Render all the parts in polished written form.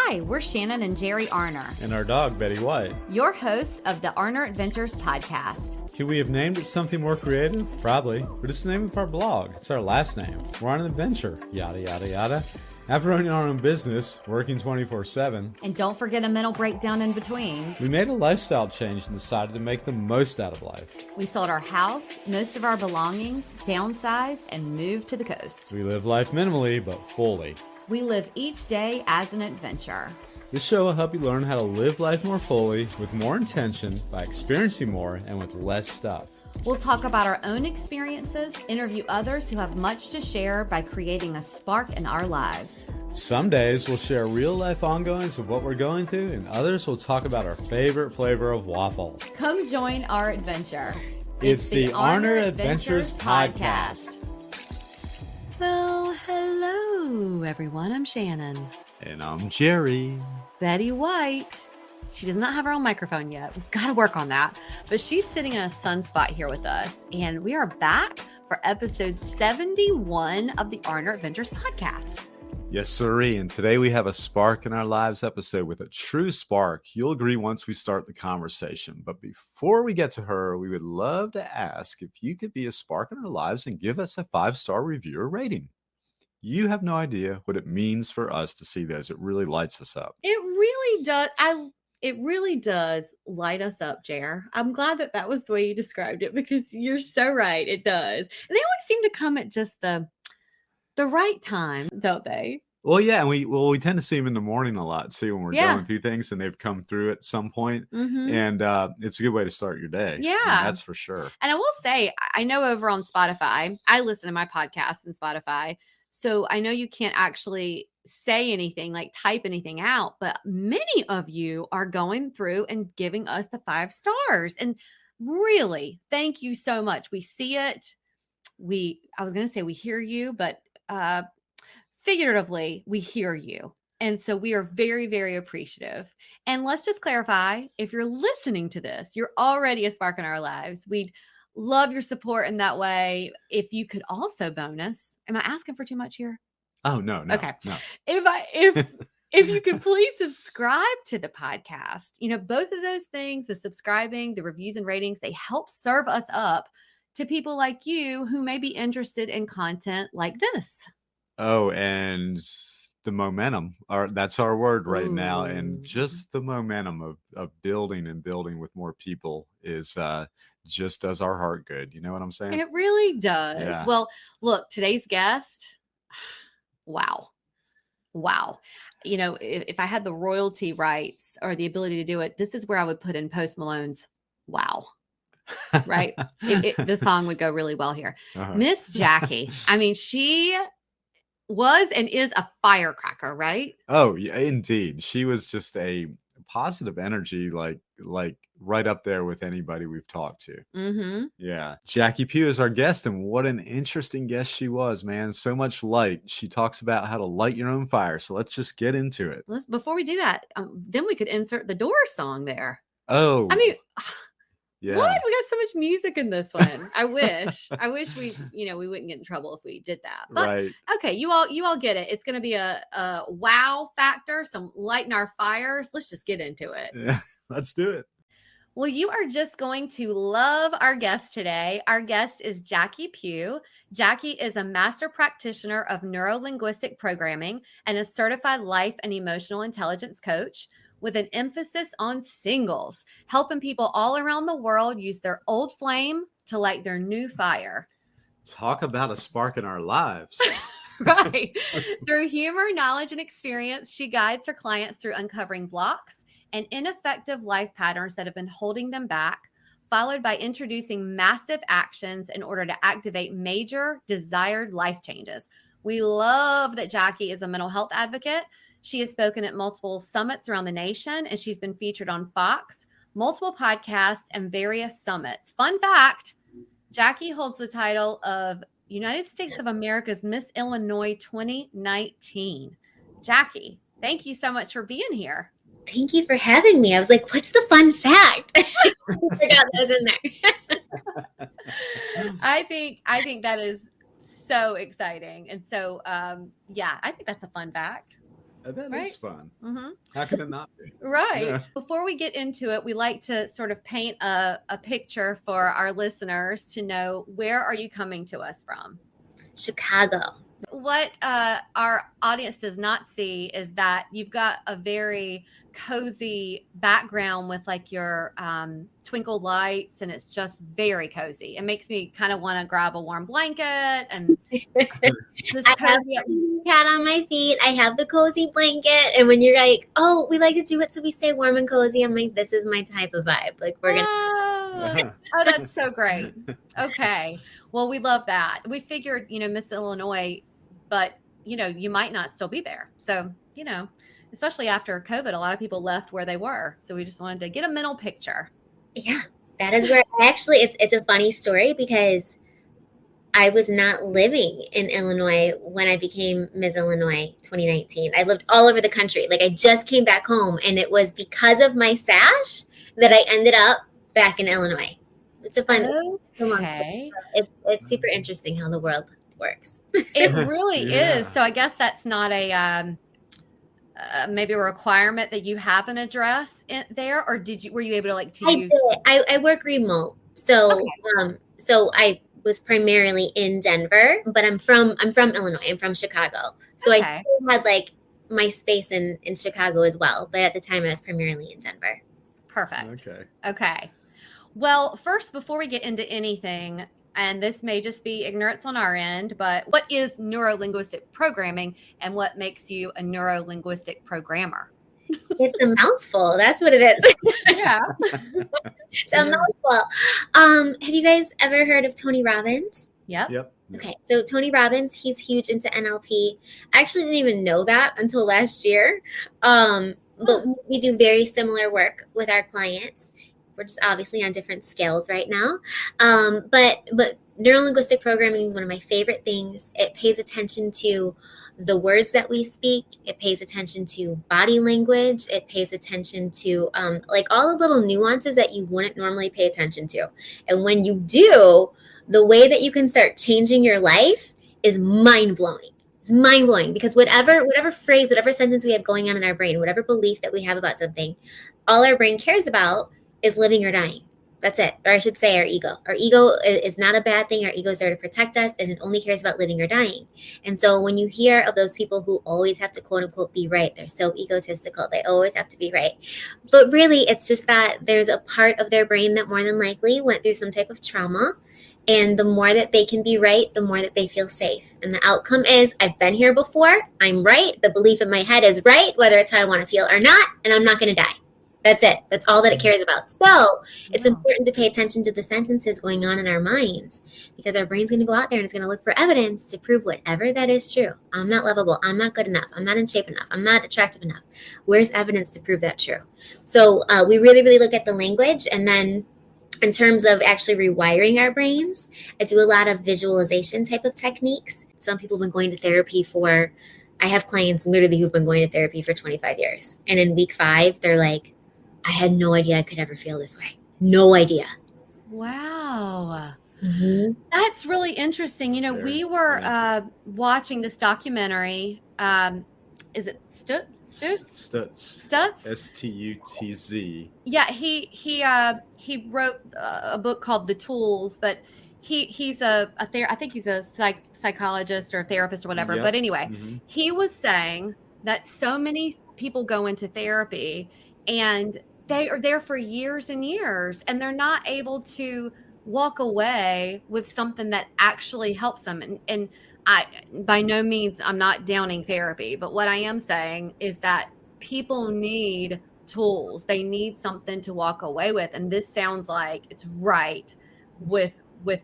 Hi, we're Shannon and Jerry Arner. And our dog, Betty White. Your hosts of the Arner Adventures podcast. Could we have named it something more creative? Probably. But it's the name of our blog. It's our last name. We're on an adventure. Yada, yada, yada. After owning our own business, working 24/7. And don't forget a mental breakdown in between. We made a lifestyle change and decided to make the most out of life. We sold our house, most of our belongings, downsized, and moved to the coast. We live life minimally, but fully. We live each day as an adventure. This show will help you learn how to live life more fully, with more intention, by experiencing more, and with less stuff. We'll talk about our own experiences, interview others who have much to share by creating a spark in our lives. Some days we'll share real-life ongoings of what we're going through, and others will talk about our favorite flavor of waffle. Come join our adventure. It's the Arner Adventures Podcast. Well, hello, everyone. I'm Shannon. And I'm Jerry. Betty White. She does not have her own microphone yet. We've got to work on that. But she's sitting in a sunspot here with us. And we are back for episode 71 of the Arner Adventures Podcast. Yes, sirree. And today we have a Spark in Our Lives episode with a true spark. You'll agree once we start the conversation. But before we get to her, we would love to ask if you could be a spark in our lives and give us a 5-star review or rating. You have no idea what it means for us to see those. It really lights us up. It really does. It really does light us up, Jer. I'm glad that was the way you described it, because you're so right. It does. And they always seem to come at just the right time, don't they? Well, yeah. And we tend to see them in the morning a lot too, when we're going through things and they've come through at some point. Mm-hmm. And it's a good way to start your day. Yeah. That's for sure. And I will say, I know over on Spotify, I listen to my podcast in Spotify. So I know you can't actually say anything, like type anything out, but many of you are going through and giving us the 5 stars. And really, thank you so much. We see it. I was going to say we hear you, but figuratively, we hear you. And so we are very, very appreciative. And let's just clarify, if you're listening to this, you're already a spark in our lives. We'd love your support in that way. If you could also bonus, am I asking for too much here? Oh, no. Okay. No. If you could please subscribe to the podcast, both of those things, the subscribing, the reviews and ratings, they help serve us up to people like you who may be interested in content like this. Oh, and the momentum, that's our word right now. And just the momentum of building and building with more people is just does our heart good. You know what I'm saying? It really does. Yeah. Well, look, today's guest, wow. If I had the royalty rights or the ability to do it, this is where I would put in Post Malone's wow. Right? The song would go really well here. Miss Jacqui. I mean, she was and is a firecracker, right? Oh, yeah, indeed. She was just a positive energy, like right up there with anybody we've talked to. Mm-hmm. Yeah. Jacqui Pugh is our guest, and what an interesting guest she was, man. So much light. She talks about how to light your own fire. So let's just get into it. Before we do that, then we could insert the Doors song there. Oh, I mean, yeah. What? We got so much music in this one. I wish we wouldn't get in trouble if we did that. But right. Okay, you all get it. It's going to be a wow factor, some lighting our fires. Let's just get into it. Yeah, let's do it. Well, you are just going to love our guest today. Our guest is Jacqui Pugh. Jacqui is a master practitioner of neuro-linguistic programming and a certified life and emotional intelligence coach, with an emphasis on singles, helping people all around the world use their old flame to light their new fire. Talk about a spark in our lives. Right. Through humor, knowledge, and experience, she guides her clients through uncovering blocks and ineffective life patterns that have been holding them back, followed by introducing massive actions in order to activate major desired life changes. We love that Jacqui is a mental health advocate. She has spoken at multiple summits around the nation, and she's been featured on Fox, multiple podcasts, and various summits. Fun fact, Jacqui holds the title of United States of America's Miss Illinois 2019. Jacqui, thank you so much for being here. Thank you for having me. I was like, what's the fun fact? I forgot that was in there. I think that is so exciting. And so, I think that's a fun fact. That Right? is fun. Mm-hmm. How can it not be? Right. Yeah. Before we get into it, we like to sort of paint a picture for our listeners to know, where are you coming to us from? Chicago. What our audience does not see is that you've got a very cozy background with like your twinkle lights, and it's just very cozy. It makes me kind of want to grab a warm blanket and just I have cozy up. the cat on my feet. I have the cozy blanket. And when you're like, oh, we like to do it so we stay warm and cozy, I'm like, this is my type of vibe. Like, we're going to. Oh, that's so great. Okay. Well, we love that. We figured, Miss Illinois, but, you might not still be there. So, especially after COVID, a lot of people left where they were. So we just wanted to get a mental picture. Yeah, that is where actually it's a funny story, because I was not living in Illinois when I became Ms. Illinois 2019. I lived all over the country. Like, I just came back home, and it was because of my sash that I ended up back in Illinois. It's a fun. Okay. It's super interesting how the world works. It really Yeah. is. So I guess that's not a maybe a requirement that you have an address there, or were you able to use? I work remote, so Okay. So I was primarily in Denver, but I'm from Illinois. I'm from Chicago, so Okay. I still had like my space in Chicago as well. But at the time, I was primarily in Denver. Perfect. Okay. Okay. Well, first, before we get into anything, and this may just be ignorance on our end, but what is neuro-linguistic programming, and what makes you a neuro-linguistic programmer? It's a mouthful. That's what it is. Yeah. It's a mouthful. Have you guys ever heard of Tony Robbins? Yep. Yep. Okay, so Tony Robbins, he's huge into NLP. I actually didn't even know that until last year. But we do very similar work with our clients. We're just obviously on different scales right now. But neuro-linguistic programming is one of my favorite things. It pays attention to the words that we speak. It pays attention to body language. It pays attention to like all the little nuances that you wouldn't normally pay attention to. And when you do, the way that you can start changing your life is mind-blowing. It's mind-blowing, because whatever phrase, whatever sentence we have going on in our brain, whatever belief that we have about something, all our brain cares about is living or dying. That's it. Or I should say our ego. Our ego is not a bad thing. Our ego is there to protect us, and it only cares about living or dying. And so when you hear of those people who always have to, quote unquote, be right, they're so egotistical. They always have to be right. But really, it's just that there's a part of their brain that more than likely went through some type of trauma. And the more that they can be right, the more that they feel safe. And the outcome is, I've been here before. I'm right. The belief in my head is right, whether it's how I want to feel or not. And I'm not going to die. That's it. That's all that it cares about. So it's important to pay attention to the sentences going on in our minds, because our brain's going to go out there and it's going to look for evidence to prove whatever that is true. I'm not lovable. I'm not good enough. I'm not in shape enough. I'm not attractive enough. Where's evidence to prove that true? So we really, really look at the language. And then in terms of actually rewiring our brains, I do a lot of visualization type of techniques. Some people have been going to therapy I have clients literally who've been going to therapy for 25 years. And in week 5, they're like, I had no idea I could ever feel this way. No idea. Wow. Mm-hmm. That's really interesting. We were watching this documentary. Is it Stutz? Stutz. Stutz. Yeah, he wrote a book called The Tools, but he's I think he's a psychologist or a therapist or whatever. Yep. But anyway, he was saying that so many people go into therapy and they are there for years and years, and they're not able to walk away with something that actually helps them. And I, by no means, I'm not downing therapy, but what I am saying is that people need tools. They need something to walk away with. And this sounds like it's right with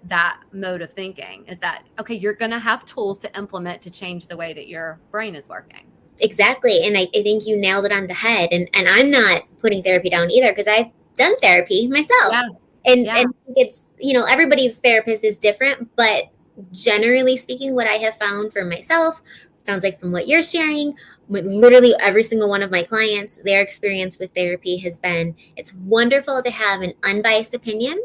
that mode of thinking, is that, okay, you're going to have tools to implement to change the way that your brain is working. Exactly. And I think you nailed it on the head. And I'm not putting therapy down either, because I've done therapy myself. Yeah. And it's, everybody's therapist is different, but generally speaking, what I have found for myself, sounds like from what you're sharing, with literally every single one of my clients, their experience with therapy has been, it's wonderful to have an unbiased opinion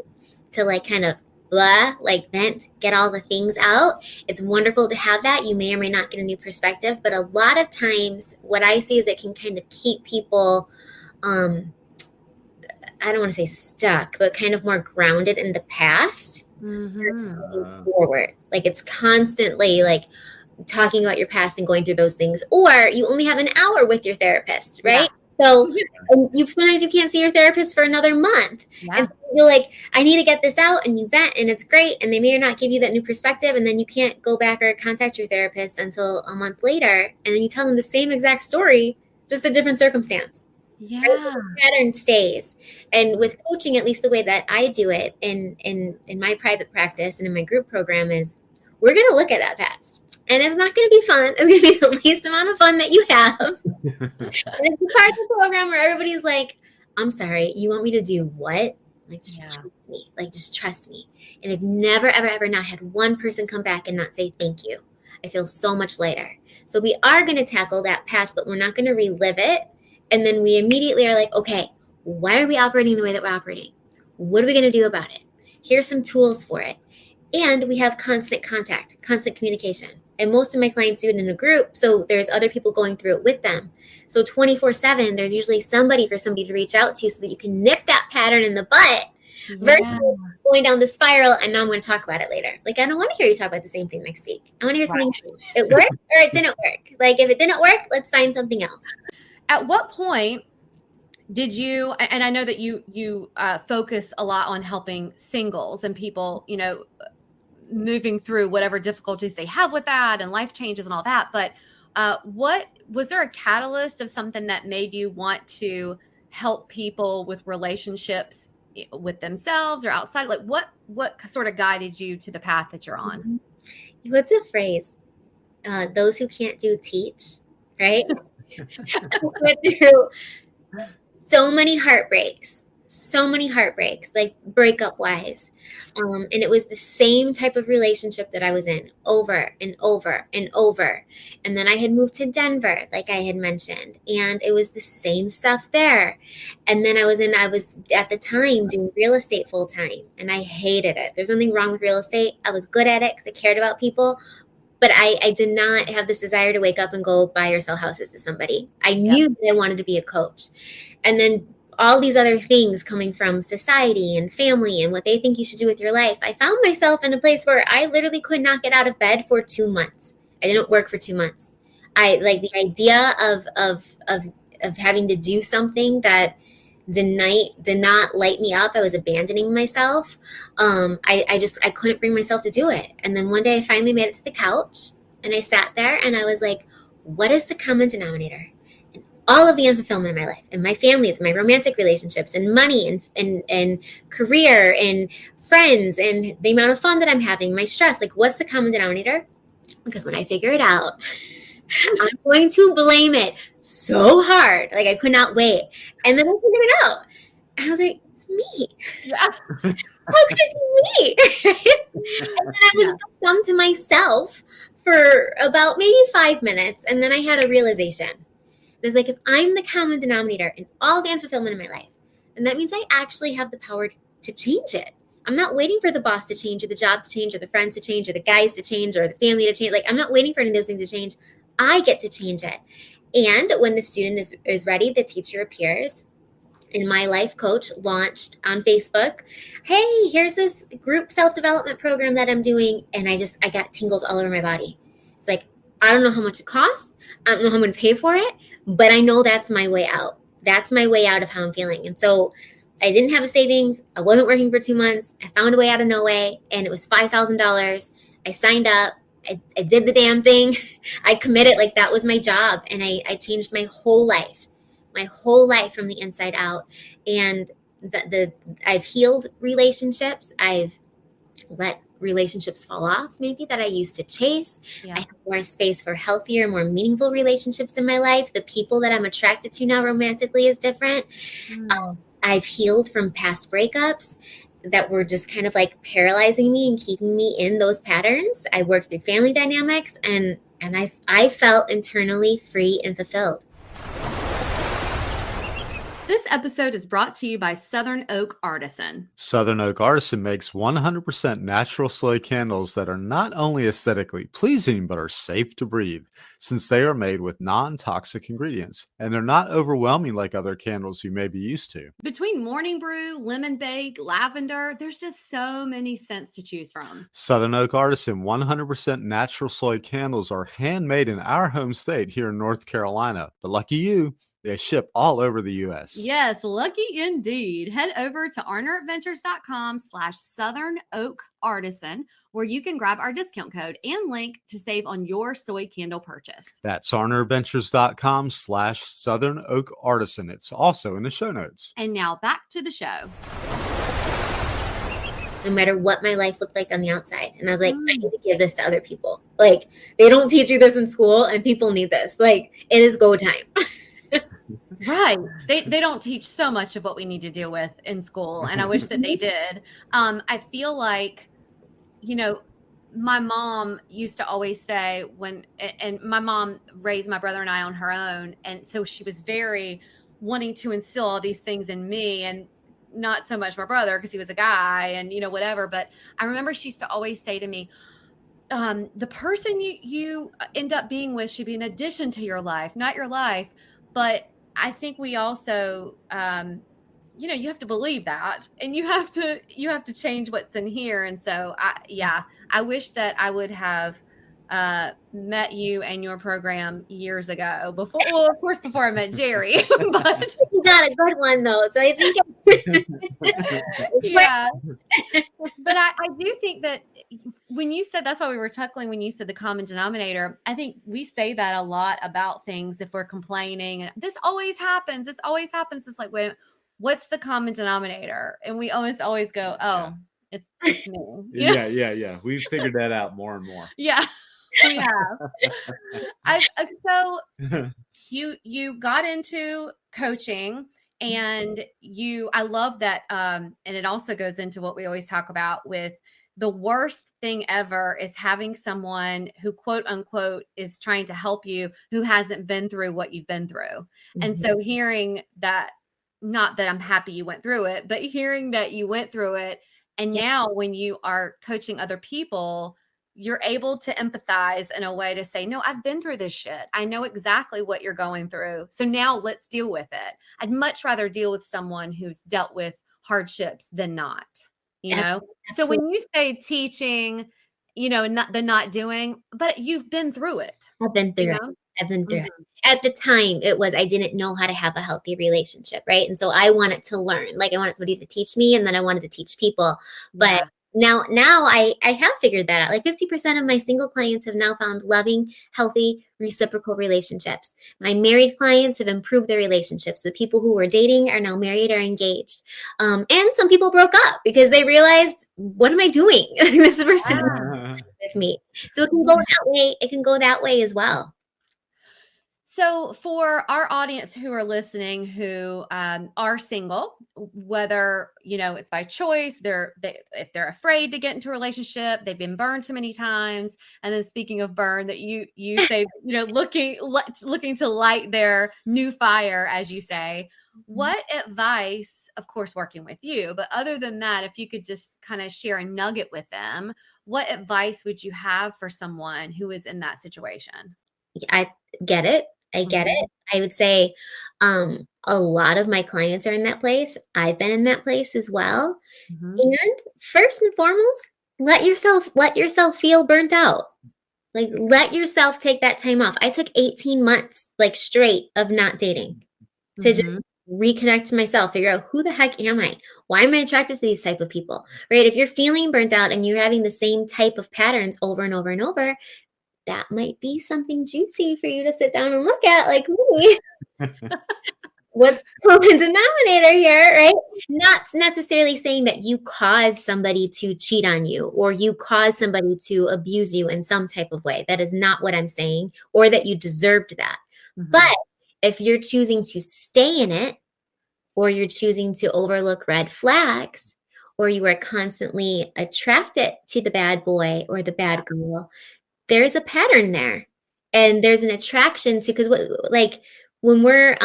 to like kind of blah, like vent, get all the things out. It's wonderful to have that. You may or may not get a new perspective, but a lot of times what I see is it can kind of keep people, I don't want to say stuck, but kind of more grounded in the past versus moving forward. Like it's constantly like talking about your past and going through those things, or you only have an hour with your therapist, right? Yeah. So sometimes you can't see your therapist for another month. Yeah. And so you're like, I need to get this out, and you vent and it's great. And they may or not give you that new perspective. And then you can't go back or contact your therapist until a month later. And then you tell them the same exact story, just a different circumstance. Yeah. Right? The pattern stays. And with coaching, at least the way that I do it in my private practice and in my group program is we're going to look at that past. And it's not going to be fun. It's going to be the least amount of fun that you have. And it's a part of the program where everybody's like, I'm sorry, you want me to do what? Like, just trust me. Like, just trust me. And I've never, ever, ever not had one person come back and not say thank you. I feel so much lighter. So we are going to tackle that past, but we're not going to relive it. And then we immediately are like, okay, why are we operating the way that we're operating? What are we going to do about it? Here's some tools for it. And we have constant contact, constant communication. And most of my clients do it in a group, so there's other people going through it with them. So 24/7, there's usually somebody to reach out to so that you can nip that pattern in the butt versus going down the spiral, and now I'm going to talk about it later. Like, I don't want to hear you talk about the same thing next week. I want to hear something. It worked or it didn't work. Like, if it didn't work, let's find something else. At what point did you, and I know that you focus a lot on helping singles and people, moving through whatever difficulties they have with that and life changes and all that. But what was there a catalyst of something that made you want to help people with relationships with themselves or outside? Like what sort of guided you to the path that you're on? What's a phrase? Those who can't do teach, right? I went through so many heartbreaks, like breakup wise. And it was the same type of relationship that I was in over and over and over. And then I had moved to Denver, like I had mentioned, and it was the same stuff there. And then I was at the time doing real estate full time, and I hated it. There's nothing wrong with real estate. I was good at it because I cared about people. But I did not have this desire to wake up and go buy or sell houses to somebody. I knew that I wanted to be a coach. And then all these other things coming from society and family and what they think you should do with your life. I found myself in a place where I literally could not get out of bed for 2 months. I didn't work for 2 months. I like the idea of having to do something that did not light me up. I was abandoning myself. I couldn't bring myself to do it. And then one day I finally made it to the couch and I sat there and I was like, what is the common denominator? And all of the unfulfillment in my life and my families, my romantic relationships and money and career and friends and the amount of fun that I'm having, my stress, like what's the common denominator? Because when I figure it out, I'm going to blame it so hard. Like I could not wait. And then I figured it out. And I was like, it's me. Yeah. How could it be me? And then I was dumb to myself for about maybe 5 minutes. And then I had a realization. It was like, if I'm the common denominator in all the unfulfillment in my life, then that means I actually have the power to change it. I'm not waiting for the boss to change or the job to change or the friends to change or the guys to change or the family to change. Like I'm not waiting for any of those things to change. I get to change it. And when the student is ready, the teacher appears. And my life coach launched on Facebook, hey, here's this group self-development program that I'm doing. And I got tingles all over my body. It's like, I don't know how much it costs. I don't know how I'm going to pay for it, but I know that's my way out. That's my way out of how I'm feeling. And so I didn't have a savings. I wasn't working for 2 months. I found a way out of no way. And it was $5,000. I signed up. I did the damn thing. I committed like that was my job. And I changed my whole life from the inside out. And I've healed relationships. I've let relationships fall off maybe that I used to chase. Yeah. I have more space for healthier, more meaningful relationships in my life. The people that I'm attracted to now romantically is different. I've healed from past breakups that were just kind of like paralyzing me and keeping me in those patterns. I worked through family dynamics and I felt internally free and fulfilled. This episode is brought to you by Southern Oak Artisan. Southern Oak Artisan makes 100% natural soy candles that are not only aesthetically pleasing, but are safe to breathe, since they are made with non-toxic ingredients, and they're not overwhelming like other candles you may be used to. Between morning brew, lemon bake, lavender, there's just so many scents to choose from. Southern Oak Artisan 100% natural soy candles are handmade in our home state here in North Carolina, but lucky you, they ship all over the U.S. Yes, lucky indeed. Head over to arneradventures.com/Southern Oak Artisan, where you can grab our discount code and link to save on your soy candle purchase. That's arneradventures.com/Southern Oak Artisan. It's also in the show notes. And now back to the show. No matter what my life looked like on the outside. And I was like, I need to give this to other people. Like, they don't teach you this in school, and people need this. Like, it is go time. Right. They don't teach so much of what we need to deal with in school. And I wish that they did. I feel like, my mom used to always say and my mom raised my brother and I on her own. And so she was very wanting to instill all these things in me, and not so much my brother because he was a guy and, whatever. But I remember she used to always say to me, the person you end up being with should be an addition to your life, not your life. But I think we also, you have to believe that, and you have to change what's in here. And so I wish that I would have met you and your program years ago before, well, of course, before I met Jerry, but you got a good one though. So I think, yeah, but I do think that when you said, that's why we were chuckling when you said the common denominator, I think we say that a lot about things. If we're complaining, this always happens. It's like, wait, what's the common denominator? And we almost always go, oh, it's me. Yeah. We've figured that out more and more. Yeah, we have. So you got into coaching, and I love that. And it also goes into what we always talk about with the worst thing ever is having someone who, quote unquote, is trying to help you, who hasn't been through what you've been through. Mm-hmm. And so hearing that, not that I'm happy you went through it, but hearing that you went through it. And now when you are coaching other people, you're able to empathize in a way to say, no, I've been through this shit. I know exactly what you're going through. So now let's deal with it. I'd much rather deal with someone who's dealt with hardships than not, So when you say teaching, not doing, but you've been through it. I've been through it. Mm-hmm. At the time, I didn't know how to have a healthy relationship, right? And so I wanted to learn. Like, I wanted somebody to teach me, and then I wanted to teach people. But now I have figured that out. Like 50% of my single clients have now found loving, healthy, reciprocal relationships. My married clients have improved their relationships. The people who were dating are now married or engaged. And some people broke up because they realized, what am I doing? This person is with me. So it can go that way. It can go that way as well. So for our audience who are listening, who are single, whether, it's by choice, if they're afraid to get into a relationship, they've been burned too many times. And then speaking of burn, that you say, looking to light their new fire, as you say, what advice, of course, working with you, but other than that, if you could just kind of share a nugget with them, what advice would you have for someone who is in that situation? I get it. I would say a lot of my clients are in that place. I've been in that place as well. Mm-hmm. And first and foremost, let yourself feel burnt out. Like, let yourself take that time off. I took 18 months straight of not dating to just reconnect to myself, figure out, who the heck am I? Why am I attracted to these type of people? Right? If you're feeling burnt out and you're having the same type of patterns over and over and over, that might be something juicy for you to sit down and look at, like me. What's the common denominator here, right? Not necessarily saying that you caused somebody to cheat on you or you caused somebody to abuse you in some type of way. That is not what I'm saying, or that you deserved that. Mm-hmm. But if you're choosing to stay in it, or you're choosing to overlook red flags, or you are constantly attracted to the bad boy or the bad girl, there's a pattern there, and there's an attraction to, because when we're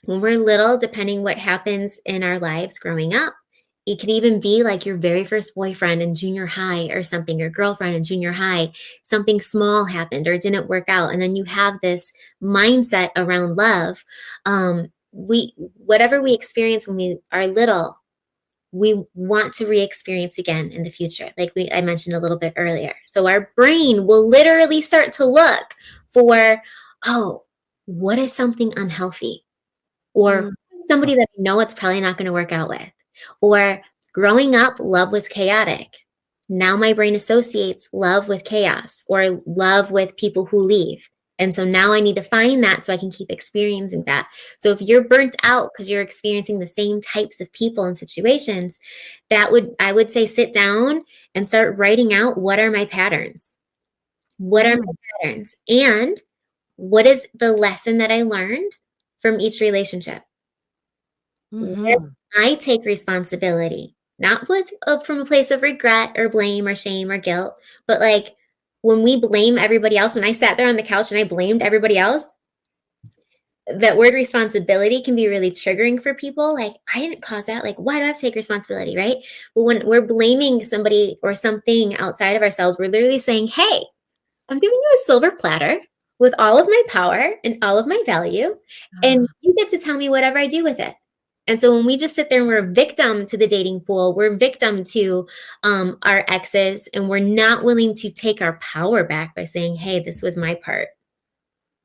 When we're little, depending what happens in our lives growing up, it can even be like your very first boyfriend in junior high or something, or girlfriend in junior high, something small happened or didn't work out. And then you have this mindset around love. Whatever we experience when we are little, we want to re-experience again in the future, like I mentioned a little bit earlier. So our brain will literally start to look for, oh, what is something unhealthy? Or somebody that I know it's probably not going to work out with. Or growing up, love was chaotic. Now my brain associates love with chaos or love with people who leave. And so now I need to find that so I can keep experiencing that. So if you're burnt out because you're experiencing the same types of people and situations, I would say sit down and start writing out, what are my patterns? What are my patterns? And what is the lesson that I learned from each relationship? Where I take responsibility, not from a place of regret or blame or shame or guilt, but like when we blame everybody else, when I sat there on the couch and I blamed everybody else, that word responsibility can be really triggering for people. Like, I didn't cause that. Like, why do I have to take responsibility, right? But when we're blaming somebody or something outside of ourselves, we're literally saying, hey, I'm giving you a silver platter with all of my power and all of my value, and you get to tell me whatever I do with it. And so when we just sit there and we're a victim to the dating pool, we're a victim to our exes, and we're not willing to take our power back by saying, hey, this was my part.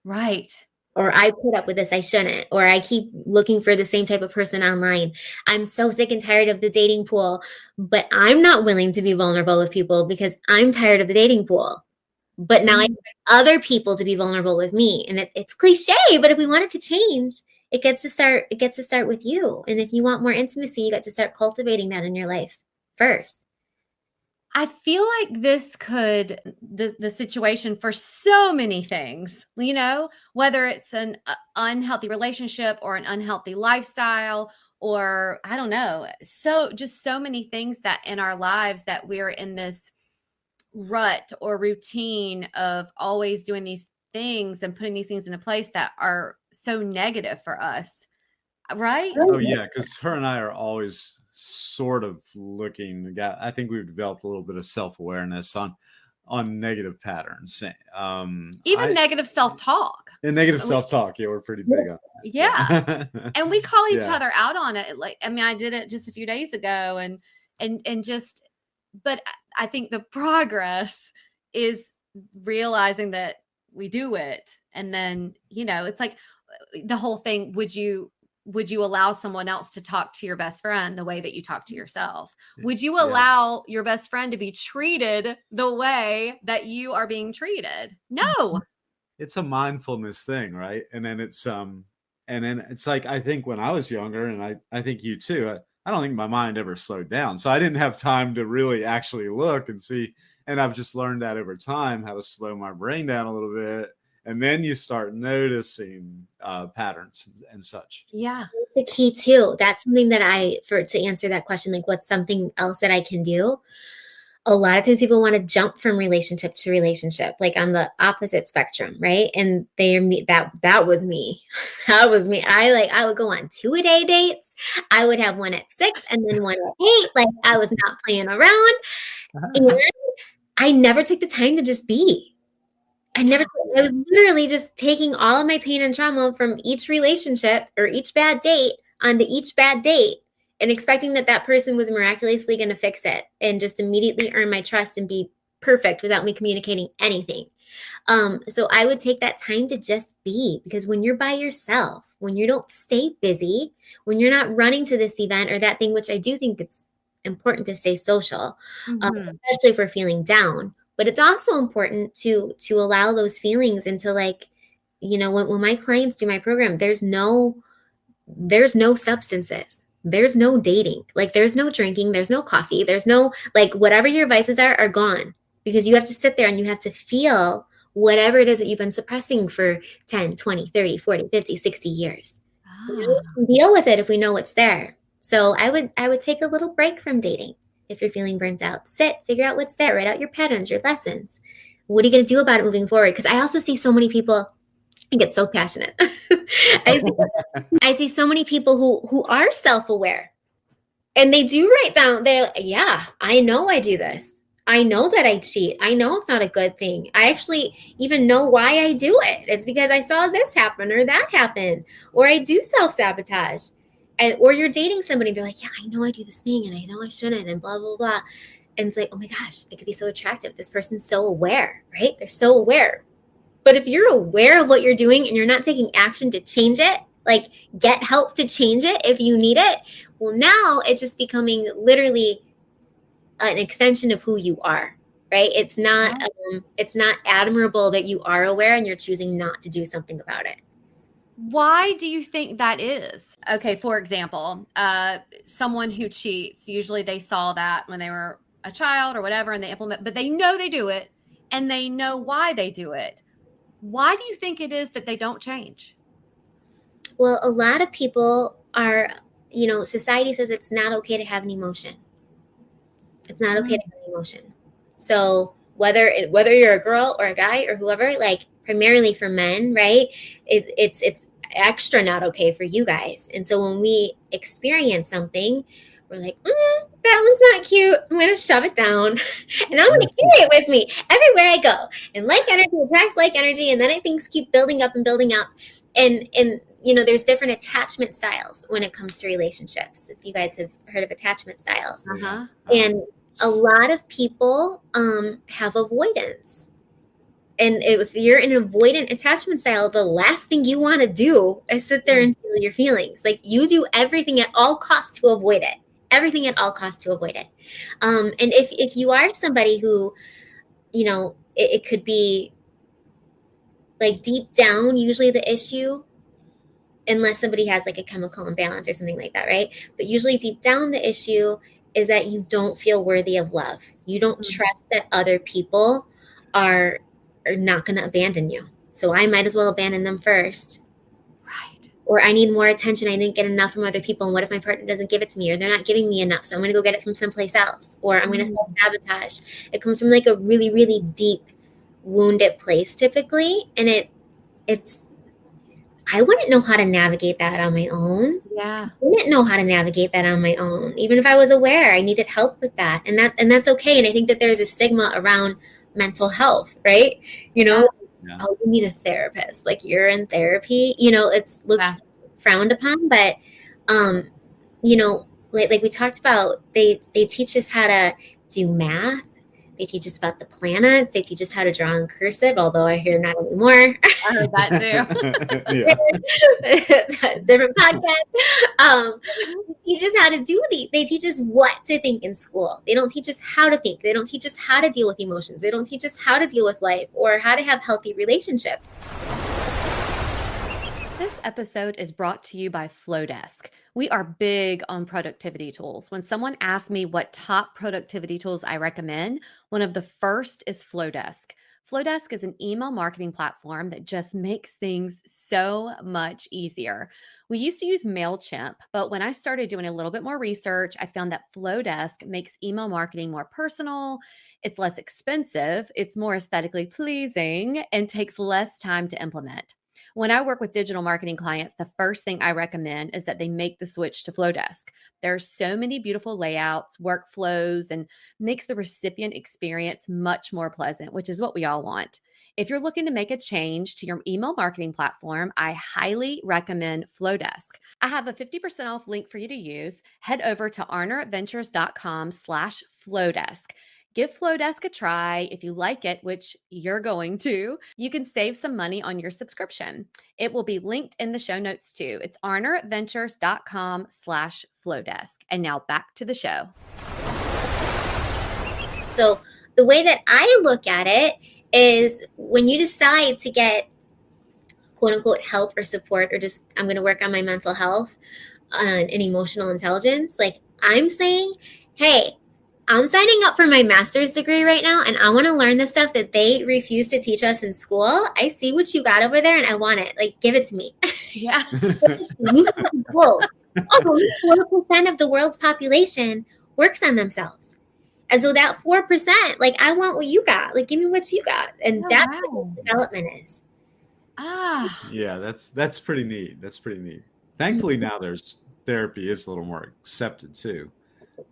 Right. Or I put up with this, I shouldn't. Or I keep looking for the same type of person online. I'm so sick and tired of the dating pool, but I'm not willing to be vulnerable with people because I'm tired of the dating pool. But now I expect other people to be vulnerable with me. And it's cliche, but if we want it to change, it gets to start with you. And if you want more intimacy, you got to start cultivating that in your life first. I feel like this could, the situation for so many things, whether it's an unhealthy relationship or an unhealthy lifestyle, or I don't know. So just so many things that in our lives that we're in this rut or routine of always doing these things and putting these things into place that are so negative for us. Right? Oh yeah, because her and I are always sort of looking. I think we've developed a little bit of self-awareness on negative patterns. Even negative self-talk. And negative self-talk, yeah, we're pretty big on that. Yeah. And we call each other out on it. Like, I mean, I did it just a few days ago and just, but I think the progress is realizing that we do it. And then, it's like the whole thing, would you allow someone else to talk to your best friend the way that you talk to yourself? Would you allow your best friend to be treated the way that you are being treated? No. It's a mindfulness thing, right? And then it's like, I think when I was younger, and I think you too, I don't think my mind ever slowed down. So I didn't have time to really actually look and see. And I've just learned that over time, how to slow my brain down a little bit. And then you start noticing patterns and such. Yeah. It's a key too. That's something that to answer that question, like what's something else that I can do? A lot of times people want to jump from relationship to relationship, like on the opposite spectrum, right? And that was me. That was me. I would go on 2-a-day dates. I would have one at 6 and then one at 8. Like, I was not playing around. And I never took the time to just be. I was literally just taking all of my pain and trauma from each relationship or each bad date onto each bad date and expecting that person was miraculously going to fix it and just immediately earn my trust and be perfect without me communicating anything. So I would take that time to just be, because when you're by yourself, when you don't stay busy, when you're not running to this event or that thing, which I do think it's important to stay social, especially if we're feeling down. But it's also important to allow those feelings into, like, when my clients do my program, there's no substances. There's no dating. Like, there's no drinking. There's no coffee. There's no, like, whatever your vices are gone, because you have to sit there and you have to feel whatever it is that you've been suppressing for 10, 20, 30, 40, 50, 60 years. We can deal with it if we know it's there. So I would take a little break from dating. If you're feeling burnt out, sit, figure out what's there, write out your patterns, your lessons. What are you going to do about it moving forward? Because I also see so many people I get so passionate. I see so many people who are self-aware, and they do write down, they're like, yeah, I know I do this. I know that I cheat. I know it's not a good thing. I actually even know why I do it. It's because I saw this happen or that happen, or I do self-sabotage. Or you're dating somebody, they're like, yeah, I know I do this thing and I know I shouldn't and blah, blah, blah. And it's like, oh my gosh, it could be so attractive. This person's so aware, right? They're so aware. But if you're aware of what you're doing and you're not taking action to change it, like get help to change it if you need it, well, now it's just becoming literally an extension of who you are, right? It's not admirable that you are aware and you're choosing not to do something about it. Why do you think that is? Okay, for example, someone who cheats, usually they saw that when they were a child or whatever, and they implement, but they know they do it and they know why they do it. Why do you think it is that they don't change? Well, a lot of people are, society says it's not okay to have an emotion. It's not okay to have an emotion. So whether you're a girl or a guy or whoever, like primarily for men, right? It's extra not okay for you guys. And so when we experience something, we're like, that one's not cute. I'm going to shove it down and I'm going to carry it with me everywhere I go. And like energy attracts like energy. And then things keep building up and building up. And there's different attachment styles when it comes to relationships. If you guys have heard of attachment styles. Uh-huh. And a lot of people have avoidance. And if you're an avoidant attachment style, the last thing you want to do is sit there and feel your feelings. Like you do everything at all costs to avoid it. Everything at all costs to avoid it. And if you are somebody who, it could be like deep down, usually the issue, unless somebody has like a chemical imbalance or something like that, right? But usually deep down the issue is that you don't feel worthy of love. You don't trust that other people are not going to abandon you. So I might as well abandon them first. Right. Or I need more attention. I didn't get enough from other people. And what if my partner doesn't give it to me, or they're not giving me enough? So I'm going to go get it from someplace else, or I'm going to self-sabotage. It comes from like a really, really deep, wounded place typically. And it's, I wouldn't know how to navigate that on my own. Yeah. I didn't know how to navigate that on my own. Even if I was aware, I needed help with that. And that's okay. And I think that there's a stigma around mental health, right? Oh, you need a therapist. Like you're in therapy, it's looked frowned upon, but, like we talked about, they teach us how to do math. They teach us about the planets. They teach us how to draw in cursive, although I hear not anymore. I heard that too. Different podcast. They teach us how to do these. They teach us what to think in school. They don't teach us how to think. They don't teach us how to deal with emotions. They don't teach us how to deal with life or how to have healthy relationships. This episode is brought to you by Flowdesk. We are big on productivity tools. When someone asks me what top productivity tools I recommend, one of the first is Flowdesk. Flowdesk is an email marketing platform that just makes things so much easier. We used to use MailChimp, but when I started doing a little bit more research, I found that Flowdesk makes email marketing more personal, it's less expensive, it's more aesthetically pleasing, and takes less time to implement. When I work with digital marketing clients, the first thing I recommend is that they make the switch to Flowdesk. There are so many beautiful layouts, workflows, and makes the recipient experience much more pleasant, which is what we all want. If you're looking to make a change to your email marketing platform, I highly recommend Flowdesk. I have a 50% off link for you to use. Head over to arneraventures.com/Flowdesk. Give Flowdesk a try. If you like it, which you're going to, you can save some money on your subscription. It will be linked in the show notes too. It's arneraventures.com/Flowdesk. And now back to the show. So the way that I look at it is when you decide to get quote unquote help or support, or just I'm going to work on my mental health and emotional intelligence, like I'm saying, hey, I'm signing up for my master's degree right now, and I want to learn the stuff that they refuse to teach us in school. I see what you got over there, and I want it. Like, give it to me. Yeah. Whoa. 4% of the world's population works on themselves. And so that 4%, like, I want what you got. Like, give me what you got. And that's what development is. Yeah, that's pretty neat. That's pretty neat. Thankfully now there's therapy is a little more accepted too.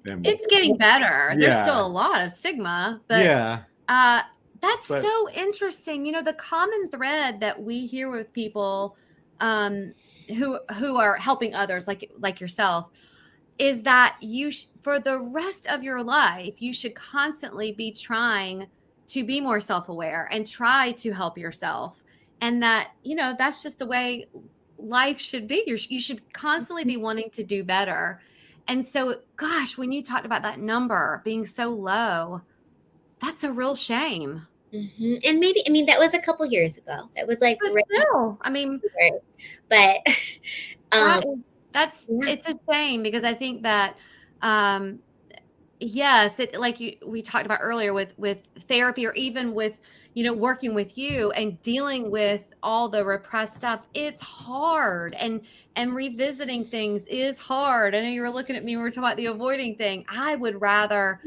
It's getting better. There's still Yeah. a lot of stigma, but Yeah. that's But so interesting. You know, the common thread that we hear with people who are helping others like yourself is that for the rest of your life, you should constantly be trying to be more self-aware and try to help yourself. And that, you know, that's just the way life should be. You should constantly be wanting to do better. And so, gosh, when you talked about that number being so low, that's a real shame. And maybe, I mean, that was a couple years ago. That was like, But still, I mean, but it's a shame because I think that, yes, we talked about earlier with therapy or even with, you know, working with you and dealing with all the repressed stuff, it's hard. And revisiting things is hard. I know you were looking at me when we were talking about the avoiding thing. I would rather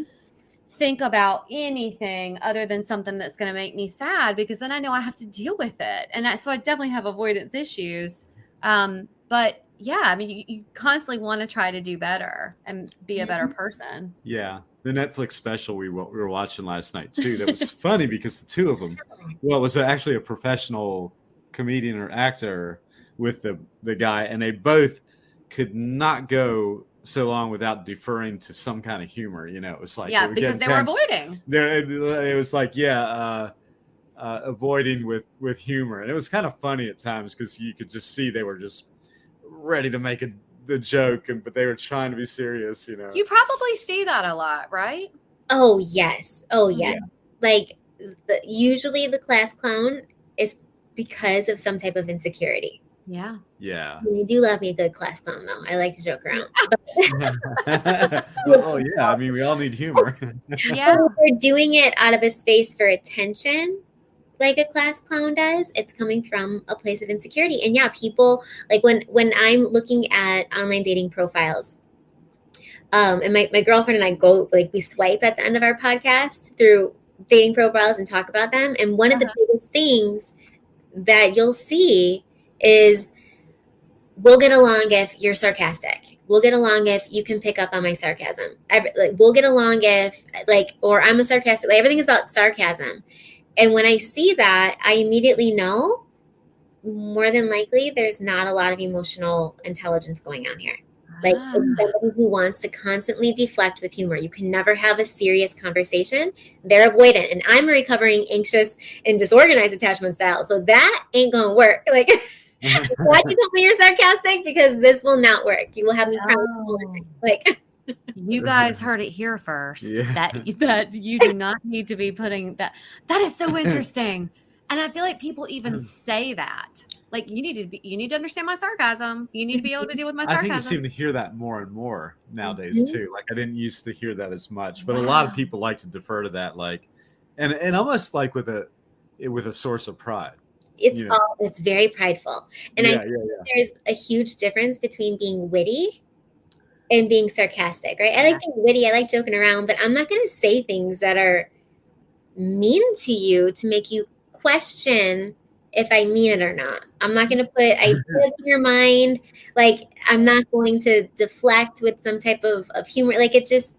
think about anything other than something that's going to make me sad, because then I know I have to deal with it. And so I definitely have avoidance issues. But yeah, I mean, you constantly want to try to do better and be a better person. yeah, the Netflix special we were watching last night too. That was funny because the two of them, well, it was actually a professional comedian or actor with the guy, and they both could not go so long without deferring to some kind of humor. You know, it was like because they were avoiding. It was like avoiding with humor, and it was kind of funny at times because you could just see they were just ready to make the joke, but they were trying to be serious. You know, you probably see that a lot, right? Oh yes, like usually the class clown is because of some type of insecurity. Yeah. I do love me a good class clown, though. I like to joke around. Oh yeah, I mean, we all need humor. Yeah, we're doing it out of a space for attention, like a class clown does. It's coming from a place of insecurity. And yeah, people like when I'm looking at online dating profiles, and my girlfriend and I go, like, we swipe at the end of our podcast through dating profiles and talk about them. And one of the biggest things that you'll see is we'll get along if you're sarcastic. We'll get along if you can pick up on my sarcasm. We'll get along if or I'm a sarcastic, everything is about sarcasm. And when I see that, I immediately know more than likely there's not a lot of emotional intelligence going on here. It's somebody who wants to constantly deflect with humor. You can never have a serious conversation. They're avoidant. And I'm a recovering anxious and disorganized attachment style. So that ain't going to work. Why you tell me you're sarcastic? Because this will not work. You will have me crying. You guys heard it here first. Yeah. That you do not need to be putting that. That is so interesting. And I feel like people even say that. Like, you need to understand my sarcasm. You need to be able to deal with my sarcasm. I think you seem to hear that more and more nowadays too. Like, I didn't used to hear that as much, but a lot of people like to defer to that, and almost like with a source of pride. It's very prideful. And I think there's a huge difference between being witty and being sarcastic, right? I like being witty. I like joking around, but I'm not going to say things that are mean to you to make you question if I mean it or not. I'm not going to put ideas in your mind. I'm not going to deflect with some type of humor. It's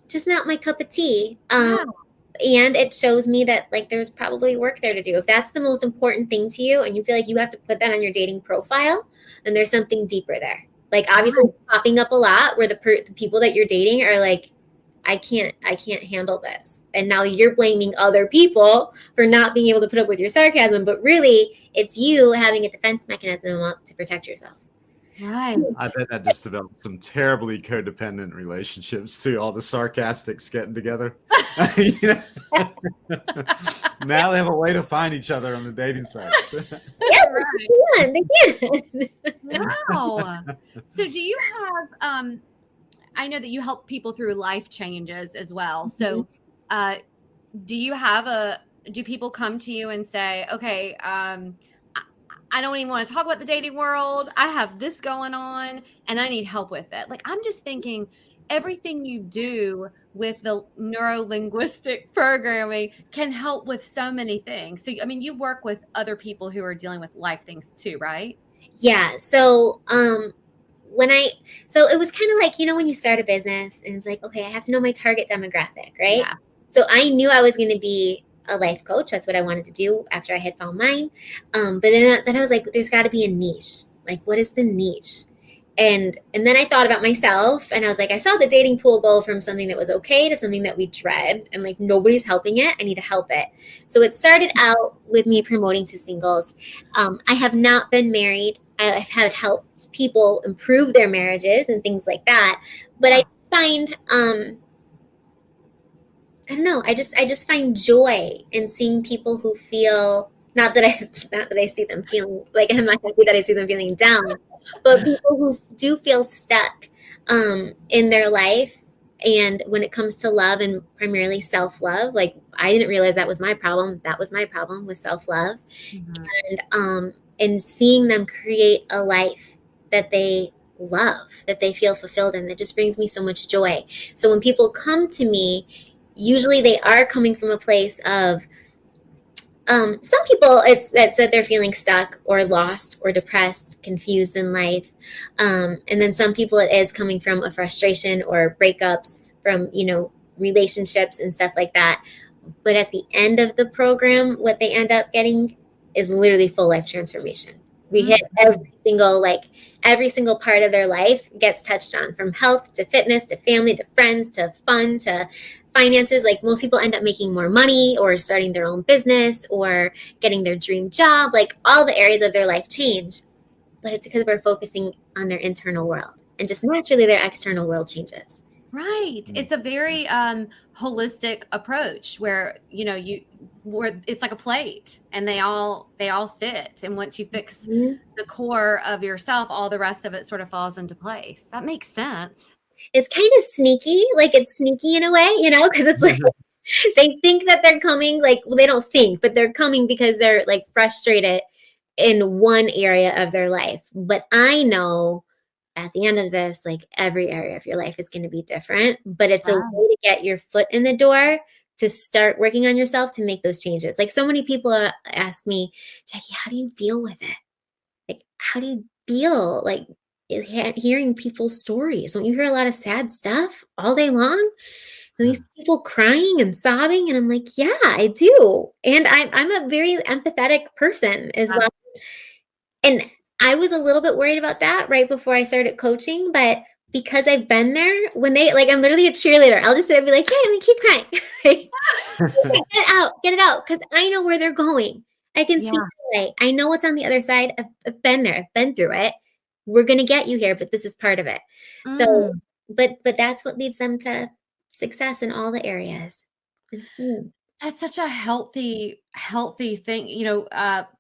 just not my cup of tea. And it shows me that there's probably work there to do. If that's the most important thing to you and you feel like you have to put that on your dating profile, then there's something deeper there. Obviously popping up a lot where the people that you're dating are like, I can't handle this. And now you're blaming other people for not being able to put up with your sarcasm. But really, it's you having a defense mechanism up to protect yourself. Right. I bet that just developed some terribly codependent relationships too. All the sarcastics getting together. Now they have a way to find each other on the dating sites. Yeah, right. They can. Wow. So do you have I know that you help people through life changes as well. So do people come to you and say, okay, I don't even want to talk about the dating world. I have this going on and I need help with it. I'm just thinking, everything you do with the neuro-linguistic programming can help with so many things. So, I mean, you work with other people who are dealing with life things too, right? Yeah. So, so it was kind of like, when you start a business and it's like, okay, I have to know my target demographic, right? Yeah. So I knew I was going to be a life coach. That's what I wanted to do after I had found mine. But then I was like, there's got to be a niche. Like, what is the niche? And then I thought about myself and I was like, I saw the dating pool go from something that was okay to something that we dread, and like nobody's helping it. I need to help it. So it started out with me promoting to singles. I have not been married. I've had helped people improve their marriages and things like that. But I find I don't know, I just find joy in seeing people who feel, not that I see them feeling like, I'm not happy that I see them feeling down, but people who do feel stuck in their life. And when it comes to love, and primarily self-love, like I didn't realize that was my problem. That was my problem, with self-love. And seeing them create a life that they love, that they feel fulfilled in, that just brings me so much joy. So when people come to me, usually they are coming from a place of, some people it's that they're feeling stuck or lost or depressed, confused in life. And then some people it is coming from a frustration or breakups from, relationships and stuff like that. But at the end of the program, what they end up getting is literally full life transformation. We hit every single part of their life gets touched on, from health to fitness to family to friends to fun to finances. Like most people end up making more money or starting their own business or getting their dream job. Like all the areas of their life change, but it's because we're focusing on their internal world, and just naturally their external world changes. Right. It's a very holistic approach where, where it's like a plate and they all fit. And once you fix the core of yourself, all the rest of it sort of falls into place. That makes sense. It's kind of sneaky, like it's sneaky in a way, because it's like they think that they're coming, like, well, they don't think, but they're coming because they're like frustrated in one area of their life. But I know at the end of this, like every area of your life is going to be different, but it's a way to get your foot in the door to start working on yourself to make those changes. Like so many people ask me, Jacqui, how do you deal with it? Like, how do you feel like hearing people's stories? Don't you hear a lot of sad stuff all day long? Don't you see people crying and sobbing? And I'm like, yeah, I do. And I'm a very empathetic person as well. And I was a little bit worried about that right before I started coaching, but because I've been there, when they I'm literally a cheerleader. I'll just sit and be like, hey, I'm gonna keep crying. Get it out. Because I know where they're going. I can see the light. I know what's on the other side. I've been there. I've been through it. We're gonna get you here, but this is part of it. So, but that's what leads them to success in all the areas. That's such a healthy thing,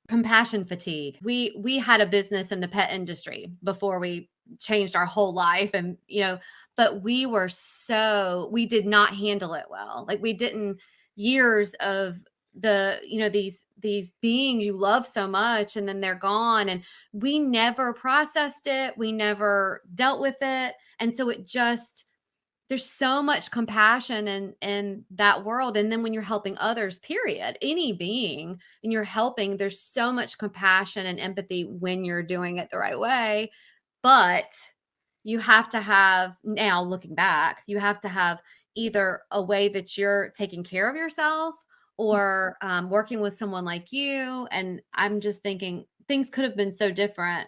compassion fatigue. We had a business in the pet industry before we changed our whole life, and but we did not handle it well. Like we didn't, years of these beings you love so much, and then they're gone, and we never processed it, we never dealt with it. And so there's so much compassion in that world. And then when you're helping others, period, any being, and you're helping, there's so much compassion and empathy when you're doing it the right way. But you have to have, now looking back, you have to have either a way that you're taking care of yourself or working with someone like you. And I'm just thinking things could have been so different.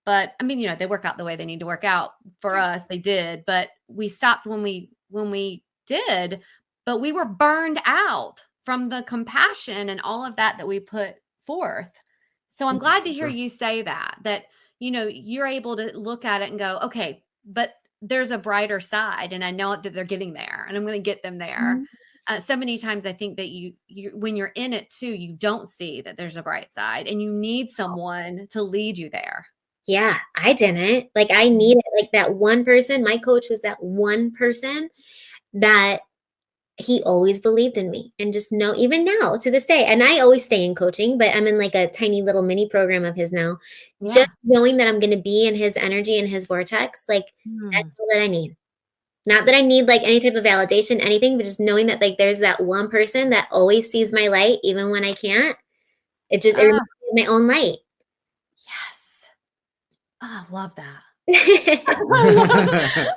But I mean, they work out the way they need to work out for us. They did, but we stopped when we did, but we were burned out from the compassion and all of that we put forth. So I'm glad to hear you say that, you're able to look at it and go, okay, but there's a brighter side, and I know that they're getting there, and I'm going to get them there. So many times I think that you when you're in it too, you don't see that there's a bright side, and you need someone to lead you there. Yeah, I didn't. Like I needed like that one person. My coach was that one person that he always believed in me, and just know, even now to this day, and I always stay in coaching, but I'm in like a tiny little mini program of his now. Just knowing that I'm going to be in his energy and his vortex, like that's all that I need. Not that I need like any type of validation, anything, but just knowing that like there's that one person that always sees my light, even when I can't. It reminds me of my own light. Yes. Oh, I love that. Thank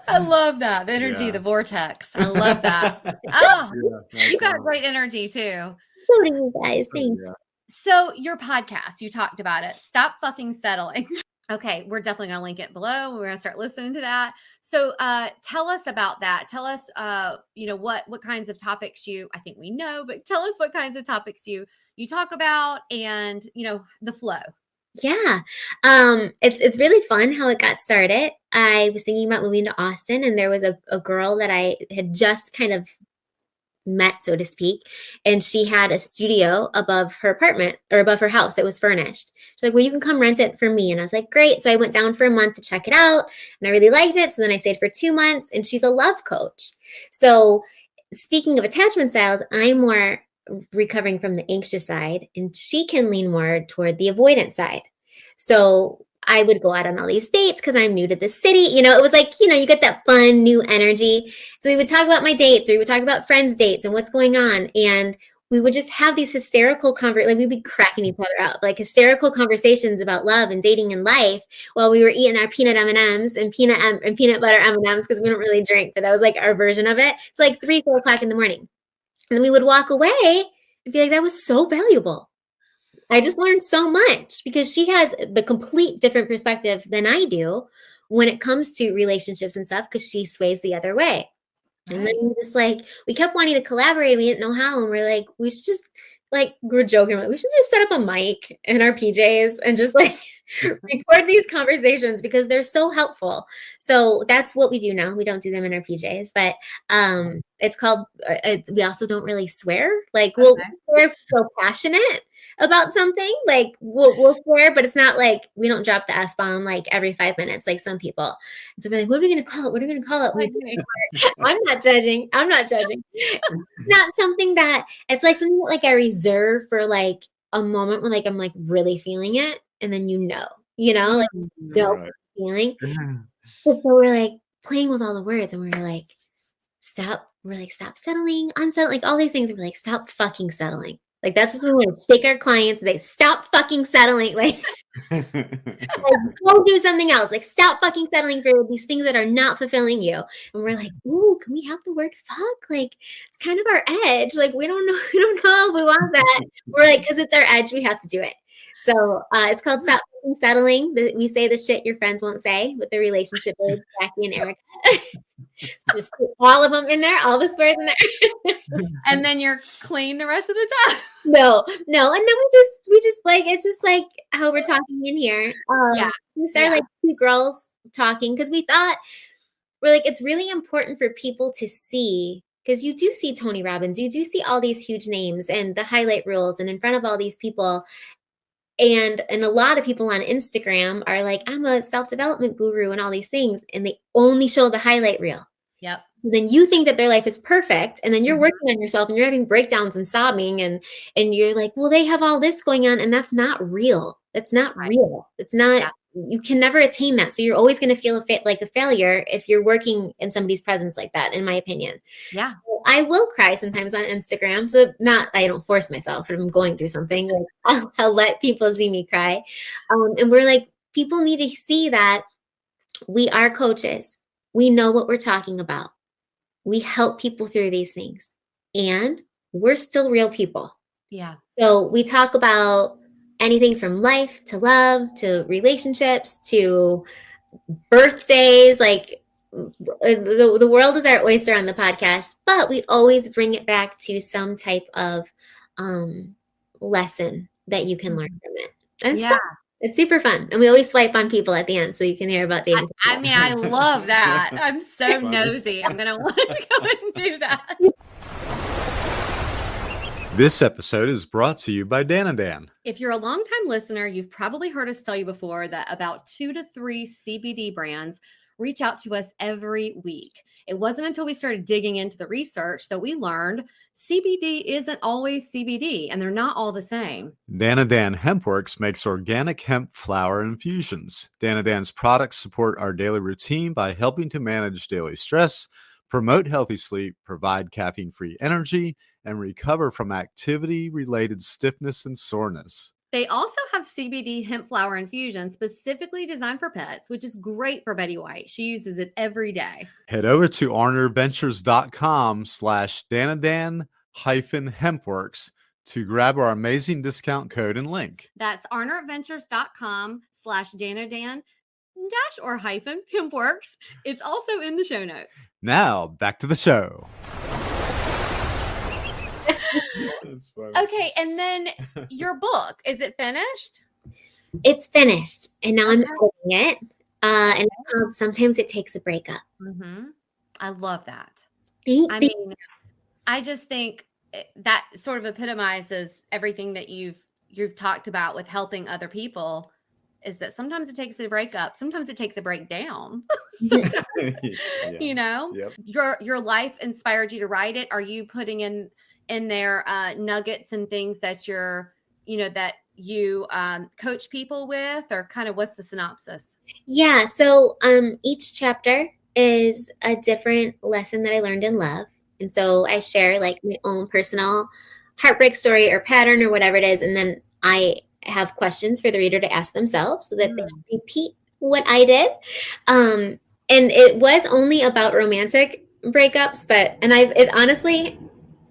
I love that. The energy, the vortex. I love that. Oh, you got great energy too. you guys. Thank you. So your podcast, you talked about it. Stop fucking settling. Okay, we're definitely going to link it below. We're going to start listening to that. So tell us about that. Tell us, what kinds of topics I think we know, but tell us what kinds of topics you talk about and, the flow. Yeah. It's really fun how it got started. I was thinking about moving to Austin, and there was a girl that I had just kind of met, so to speak, and she had a studio above her apartment or above her house that was furnished. She's like, well, you can come rent it for me. And I was like, great. So I went down for a month to check it out, and I really liked it. So then I stayed for 2 months, and she's a love coach. So speaking of attachment styles, I'm more recovering from the anxious side, and she can lean more toward the avoidant side. So I would go out on all these dates because I'm new to the city. It was like, you get that fun new energy. So we would talk about my dates, or we would talk about friends' dates and what's going on. And we would just have these hysterical conversations. Like, we'd be cracking each other up, like hysterical conversations about love and dating and life while we were eating our peanut M&Ms and peanut butter M&Ms, because we don't really drink, but that was like our version of it. It's like 3-4 o'clock in the morning. And then we would walk away and be like, that was so valuable. I just learned so much, because she has the complete different perspective than I do when it comes to relationships and stuff, because she sways the other way. Right. And then we kept wanting to collaborate. We didn't know how. And we're like, we should just we're joking. We should just set up a mic in our PJs and just record these conversations, because they're so helpful. So that's what we do now. We don't do them in our PJs, but it's called, we also don't really swear. We're so passionate about something, we'll swear, but it's not like we don't drop the F-bomb every 5 minutes like some people. And so we're like, what are we going to call it? What are we going to call it? I'm not judging. It's not something that, it's like something that I reserve for a moment when I'm really feeling it, and then feeling. So we're playing with all the words, and we're stop settling, unsettling, all these things. And we're stop fucking settling. That's what we want to shake our clients. They stop fucking settling. Go do something else. Stop fucking settling for these things that are not fulfilling you. And we're ooh, can we have the word fuck? It's kind of our edge. We don't know. We don't know if we want that. We're because it's our edge. We have to do it. So it's called Stop Fucking Settling. We say the shit your friends won't say with the relationship with Jacqui and Erica. So just put all of them in there, all the swears in there. And then you're clean the rest of the time. No. And then we just it's just how we're talking in here. We started two girls talking, because we thought we're it's really important for people to see, because you do see Tony Robbins, you do see all these huge names and the highlight reels and in front of all these people. And a lot of people on Instagram are I'm a self-development guru and all these things, and they only show the highlight reel. Yep. Then you think that their life is perfect, and then you're working on yourself and you're having breakdowns and sobbing, and you're well, they have all this going on, and that's not real. That's not real. It's not. Yeah. You can never attain that. So you're always going to feel like a failure if you're working in somebody's presence like that, in my opinion. Yeah. So I will cry sometimes on Instagram. So I don't force myself if I'm going through something. I'll let people see me cry. And we're people need to see that we are coaches. We know what we're talking about. We help people through these things, and we're still real people. Yeah. So we talk about anything from life to love to relationships to birthdays. The world is our oyster on the podcast, but we always bring it back to some type of lesson that you can learn from it. And it's fun. It's super fun. And we always swipe on people at the end so you can hear about dating. I love that. I'm so nosy. I'm going to want to go and do that. This episode is brought to you by Dan. If you're a longtime listener, you've probably heard us tell you before that about 2 to 3 CBD brands reach out to us every week. It wasn't until we started digging into the research that we learned CBD isn't always CBD, and they're not all the same. Dan Hempworks makes organic hemp flower infusions. Dan's products support our daily routine by helping to manage daily stress, promote healthy sleep, provide caffeine-free energy, and recover from activity-related stiffness and soreness. They also have CBD hemp flower infusion specifically designed for pets, which is great for Betty White. She uses it every day. Head over to arnerventures.com/danadan-hempworks to grab our amazing discount code and link. That's arnerventures.com/danadan or hyphen hempworks. It's also in the show notes. Now back to the show. That's funny. Okay, and then your book, is it finished? It's finished, and now I'm editing it. And it's called Sometimes It Takes a Breakup. Mm-hmm. I love that. I mean, I just think that sort of epitomizes everything that you've talked about with helping other people. Is that sometimes it takes a breakup, sometimes it takes a breakdown. You know, your life inspired you to write it. Are you putting in there nuggets and things that that you coach people with, or kind of what's the synopsis? Yeah. So each chapter is a different lesson that I learned in love. And so I share like my own personal heartbreak story or pattern or whatever it is. And then I have questions for the reader to ask themselves so that they don't repeat what I did. And it was only about romantic breakups, honestly,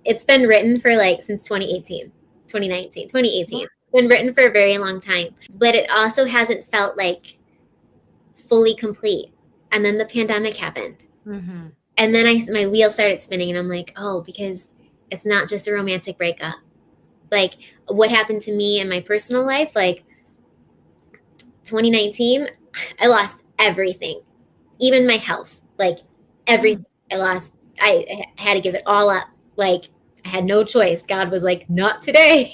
it's been written for since 2018. It's been written for a very long time, but it also hasn't felt like fully complete. And then the pandemic happened. Mm-hmm. And then my wheels started spinning, and I'm like, oh, because it's not just a romantic breakup. Like what happened to me in my personal life, 2019, I lost everything, even my health, everything I lost. I had to give it all up. I had no choice. God was like, not today.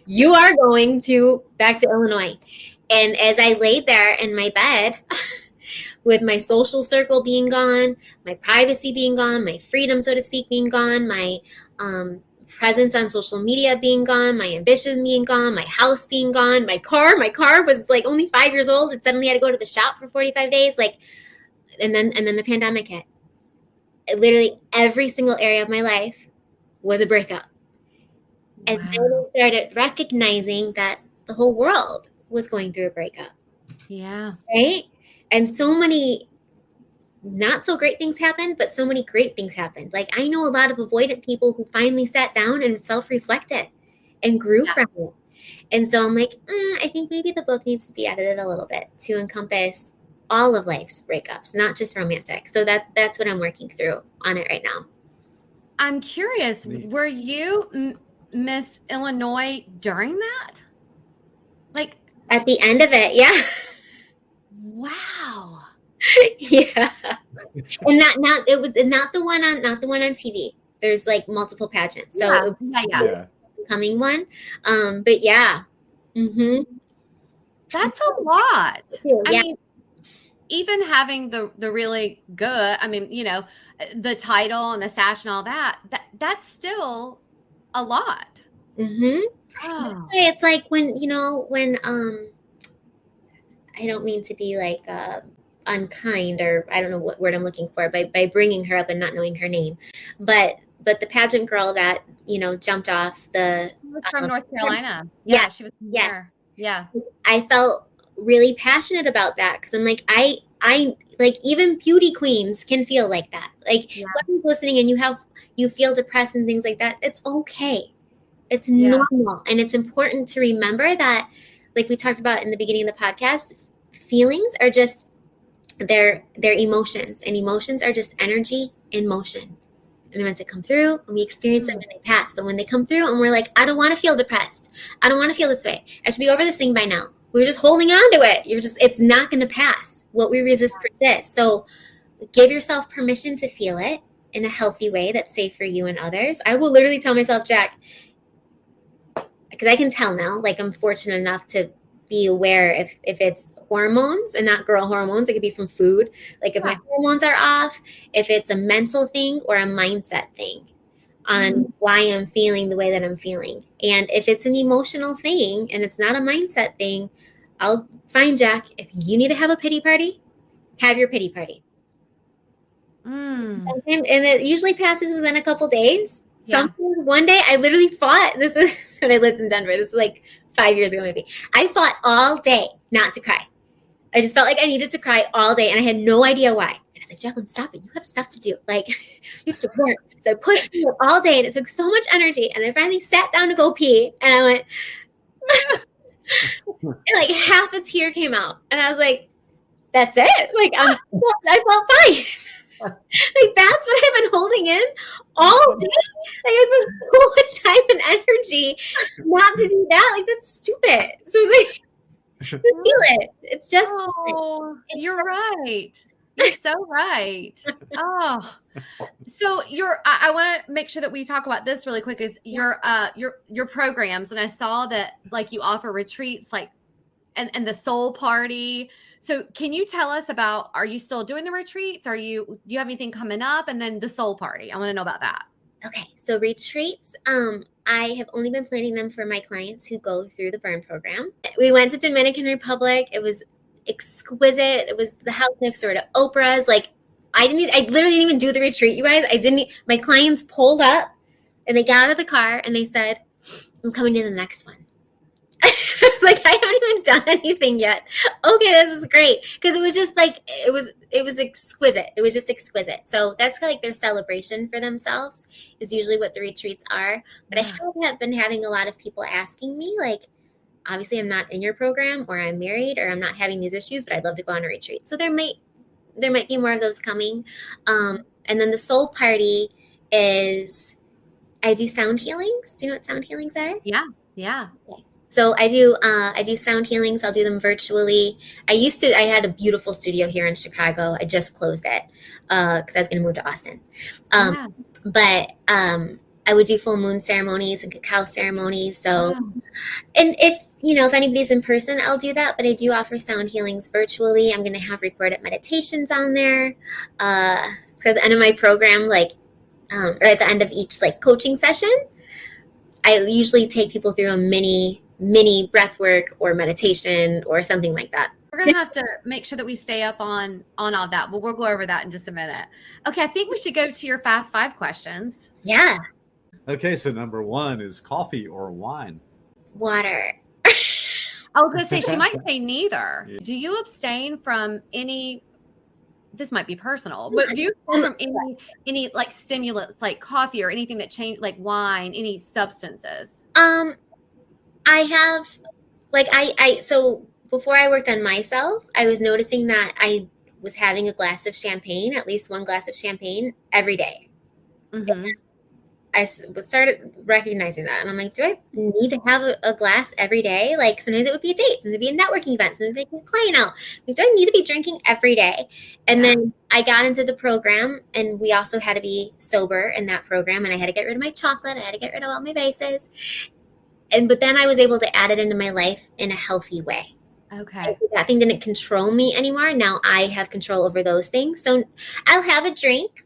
You are going back to Illinois. And as I laid there in my bed with my social circle being gone, my privacy being gone, my freedom, so to speak, being gone, my presence on social media being gone, my ambition being gone, my house being gone, my car was only 5 years old and suddenly had to go to the shop for 45 days. And then the pandemic hit. Literally every single area of my life was a breakup. And then I started recognizing that the whole world was going through a breakup. Yeah. Right? And so many not so great things happened, but so many great things happened. I know a lot of avoidant people who finally sat down and self-reflected and grew from it. And so I'm like, I think maybe the book needs to be edited a little bit to encompass all of life's breakups, not just romantic. So that's what I'm working through on it right now. I'm curious, were you Miss Illinois during that? At the end of it, yeah. Wow. Yeah. And it was not the one on TV. There's multiple pageants. So yeah. Coming one. But yeah. Mm-hmm. That's a lot. Yeah. I mean, even having the really good, the title and the sash and all that's still a lot. Mm-hmm. Oh. It's when I don't mean to be unkind, or I don't know what word I'm looking for by bringing her up and not knowing her name, but the pageant girl that jumped off from North Carolina. Yeah, she was from there. Yeah, I felt really passionate about that because I'm I even beauty queens can feel like that. Whoever's listening and you feel depressed and things like that, it's okay. It's normal. And it's important to remember that, we talked about in the beginning of the podcast, feelings are just they're emotions, and emotions are just energy in motion. And they're meant to come through, and we experience them and they pass. But when they come through and we're like, I don't want to feel depressed. I don't want to feel this way. I should be over this thing by now. We're just holding on to it. It's not going to pass. What we resist persists. So give yourself permission to feel it in a healthy way that's safe for you and others. I will literally tell myself, Jack, because I can tell now, I'm fortunate enough to be aware if it's hormones and not girl hormones. It could be from food. If my hormones are off, if it's a mental thing or a mindset thing on why I'm feeling the way that I'm feeling. And if it's an emotional thing and it's not a mindset thing, I'll find Jack. If you need to have a pity party, have your pity party. And it usually passes within a couple days. Yeah. Sometimes one day I literally fought. This is when I lived in Denver. This is like 5 years ago, maybe. I fought all day not to cry. I just felt like I needed to cry all day, and I had no idea why. And I was like, Jacqueline, stop it. You have stuff to do. Like, you have to work. So I pushed through it all day, and it took so much energy. And I finally sat down to go pee, and I went, and like half a tear came out. And I was like, that's it? Like, I felt fine. Like, that's what I've been holding in all day. Like, I spent so much time and energy not to do that. Like, that's stupid. So it was like, just feel it. It's just, you're right. You're so right. Oh, so I want to make sure that we talk about this really quick. Is your programs, and I saw that like you offer retreats, like, and the soul party. So can you tell us about? Are you still doing the retreats? Do you have anything coming up? And then the soul party. I want to know about that. Okay, so retreats. I have only been planning them for my clients who go through the burn program. We went to Dominican Republic. It was exquisite. It was the house next door to Oprah's. Like, I literally didn't even do the retreat, you guys. My clients pulled up and they got out of the car and they said, I'm coming to the next one. It's like, I haven't even done anything yet. Okay, this is great. Because it was just like, it was exquisite. It was just exquisite. So that's kind of like their celebration for themselves is usually what the retreats are. But I have been having a lot of people asking me, like, obviously I'm not in your program, or I'm married, or I'm not having these issues, but I'd love to go on a retreat. So there might be more of those coming. And then the soul party is, I do sound healings. Do you know what sound healings are? Yeah. Yeah. Okay. So I do sound healings. I'll do them virtually. I had a beautiful studio here in Chicago. I just closed it because I was going to move to Austin. But I would do full moon ceremonies and cacao ceremonies. So, and if anybody's in person, I'll do that. But I do offer sound healings virtually. I'm going to have recorded meditations on there. So at the end of my program, or at the end of each coaching session, I usually take people through a mini breath work or meditation or something like that. We're going to have to make sure that we stay up on all that, but we'll go over that in just a minute. Okay, I think we should go to your fast 5 questions. Yeah. Okay, so number 1 is coffee or wine? Water. I was going to say, she might say neither. Yeah. Do you abstain from any, this might be personal, but do you abstain from any like stimulants, like coffee or anything that change, like wine, any substances? I have, so before I worked on myself, I was noticing that I was having a glass of champagne, at least one glass of champagne every day. Mm-hmm. I started recognizing that, and I'm like, do I need to have a glass every day? Like, sometimes it would be a date, sometimes it would be a networking event, sometimes it would be a client out. Like, do I need to be drinking every day? And then I got into the program, and we also had to be sober in that program, and I had to get rid of my chocolate. I had to get rid of all my vices. But then I was able to add it into my life in a healthy way. Okay. That thing didn't control me anymore. Now I have control over those things. So I'll have a drink,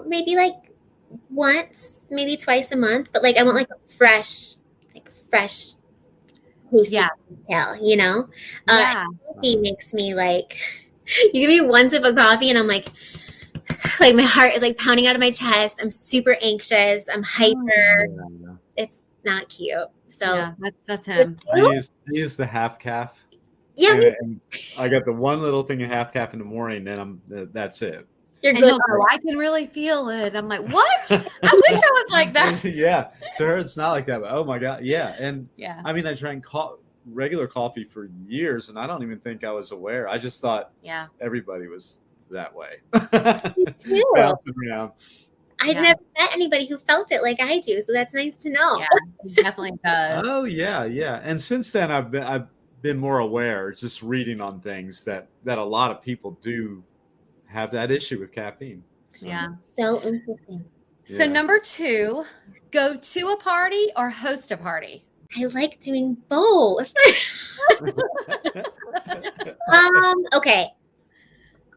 maybe once, maybe twice a month, but I want a fresh tasty cocktail, Coffee makes me you give me one sip of coffee and I'm like my heart is pounding out of my chest. I'm super anxious. I'm hyper. It's not cute. So yeah, that's him. I use the half calf. Yeah. And I got the one little thing of half calf in the morning, and that's it. You're good. I can really feel it. I'm like, what? I wish I was like that. Yeah. To her, it's not like that. But oh my God. Yeah. And yeah. I mean, I drank regular coffee for years, and I don't even think I was aware. I just thought everybody was that way. Me too. Bouncing around. I've never met anybody who felt it like I do, so that's nice to know. Yeah, it definitely does. Oh yeah. And since then, I've been more aware, just reading on things that a lot of people do have that issue with caffeine. So. Yeah. So interesting. So number 2, go to a party or host a party? I like doing both. Okay.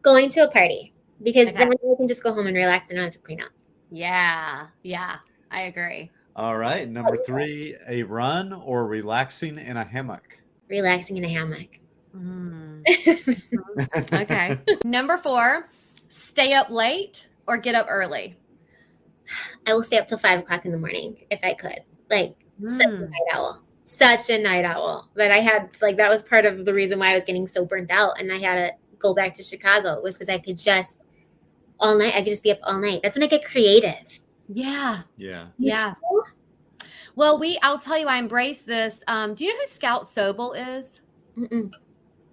Going to a party, because then I can just go home and relax and not have to clean up. Yeah, I agree. All right, number 3, a run or relaxing in a hammock? Relaxing in a hammock. Okay. Number 4, Stay up late or get up early? I will stay up till 5 o'clock in the morning if I could. Like such a night owl. Such a night owl that I had, like, that was part of the reason why I was getting so burnt out and I had to go back to Chicago, was because I could just all night. I could just be up all night. That's when I get creative. Yeah. Yeah. Yeah. Well, I'll tell you, I embrace this. Do you know who Scout Sobel is? Mm-mm.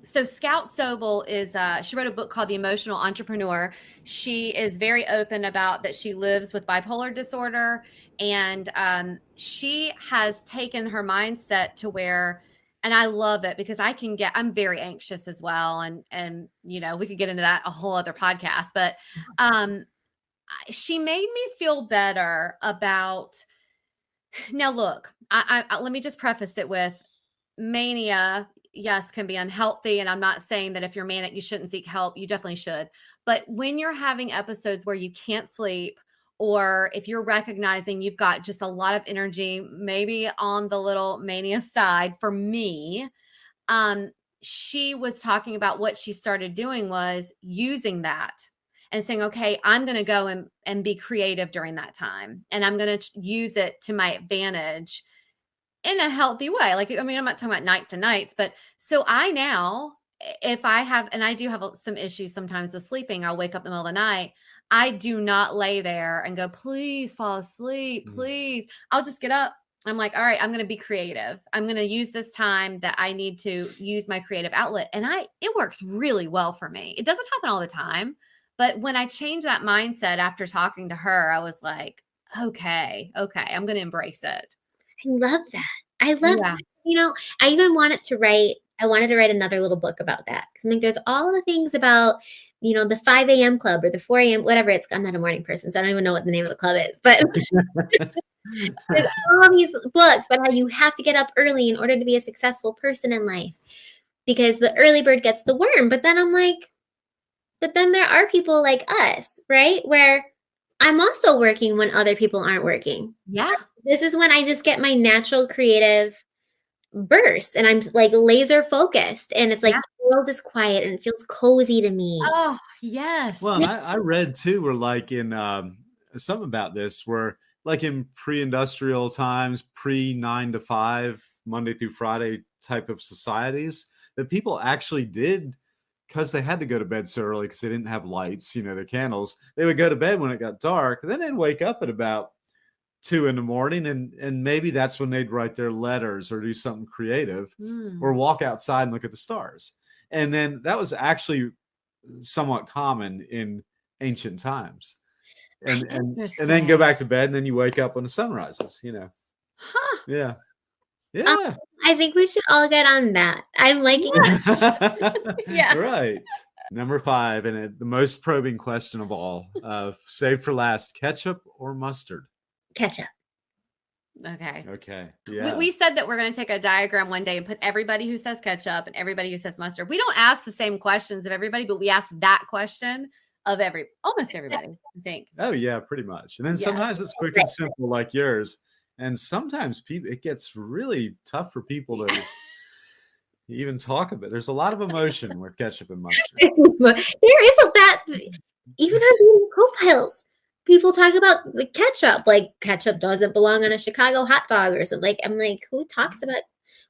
So Scout Sobel is, she wrote a book called The Emotional Entrepreneur. She is very open about that she lives with bipolar disorder. And she has taken her mindset to where, and I love it because I'm very anxious as well. And, you know, we could get into that a whole other podcast, but she made me feel better about, now look, I let me just preface it with mania, yes, can be unhealthy. And I'm not saying that if you're manic, you shouldn't seek help. You definitely should. But when you're having episodes where you can't sleep, or if you're recognizing you've got just a lot of energy, maybe on the little mania side, for me, she was talking about what she started doing was using that and saying, okay, I'm going to go and be creative during that time. And I'm going to use it to my advantage in a healthy way. Like, I mean, I'm not talking about nights and nights, but so I now, if I have, and I do have some issues sometimes with sleeping, I'll wake up in the middle of the night. I do not lay there and go, please fall asleep, please. I'll just get up. I'm like, all right, I'm going to be creative. I'm going to use this time that I need to use my creative outlet. And it works really well for me. It doesn't happen all the time, but when I changed that mindset after talking to her, I was like, okay, I'm going to embrace it. I love that. I love that. You know, I even wanted to write another little book about that. Because I mean, there's all the things about, you know, the 5 a.m. club or the 4 a.m., whatever it's, I'm not a morning person, so I don't even know what the name of the club is. But there's all these books about how you have to get up early in order to be a successful person in life. Because the early bird gets the worm. But then I'm like, but then there are people like us, right? Where I'm also working when other people aren't working. Yeah. This is when I just get my natural creative burst and I'm like laser focused and it's like the world is quiet and it feels cozy to me. Oh, yes. Well, I read too, where like in something about this, where like in pre-industrial times, pre-9 to 5, Monday through Friday type of societies, that people actually did, because they had to go to bed so early because they didn't have lights, you know, their candles. They would go to bed when it got dark. Then they'd wake up at about 2 in the morning, and maybe that's when they'd write their letters or do something creative or walk outside and look at the stars. And then that was actually somewhat common in ancient times. And then go back to bed, and then you wake up when the sun rises, you know. Huh. Yeah. I think we should all get on that. I'm liking it. Yeah. Right. Number 5, and the most probing question of all, saved for last: ketchup or mustard? Ketchup. Okay. Yeah. We said that we're going to take a diagram one day and put everybody who says ketchup and everybody who says mustard. We don't ask the same questions of everybody, but we ask that question of almost everybody, I think. Oh yeah, pretty much. And then sometimes it's quick and simple like yours. And sometimes it gets really tough for people to even talk about. There's a lot of emotion with ketchup and mustard. There is that, even on profiles. People talk about the ketchup, like ketchup doesn't belong on a Chicago hot dog or something. Like, I'm like, who talks about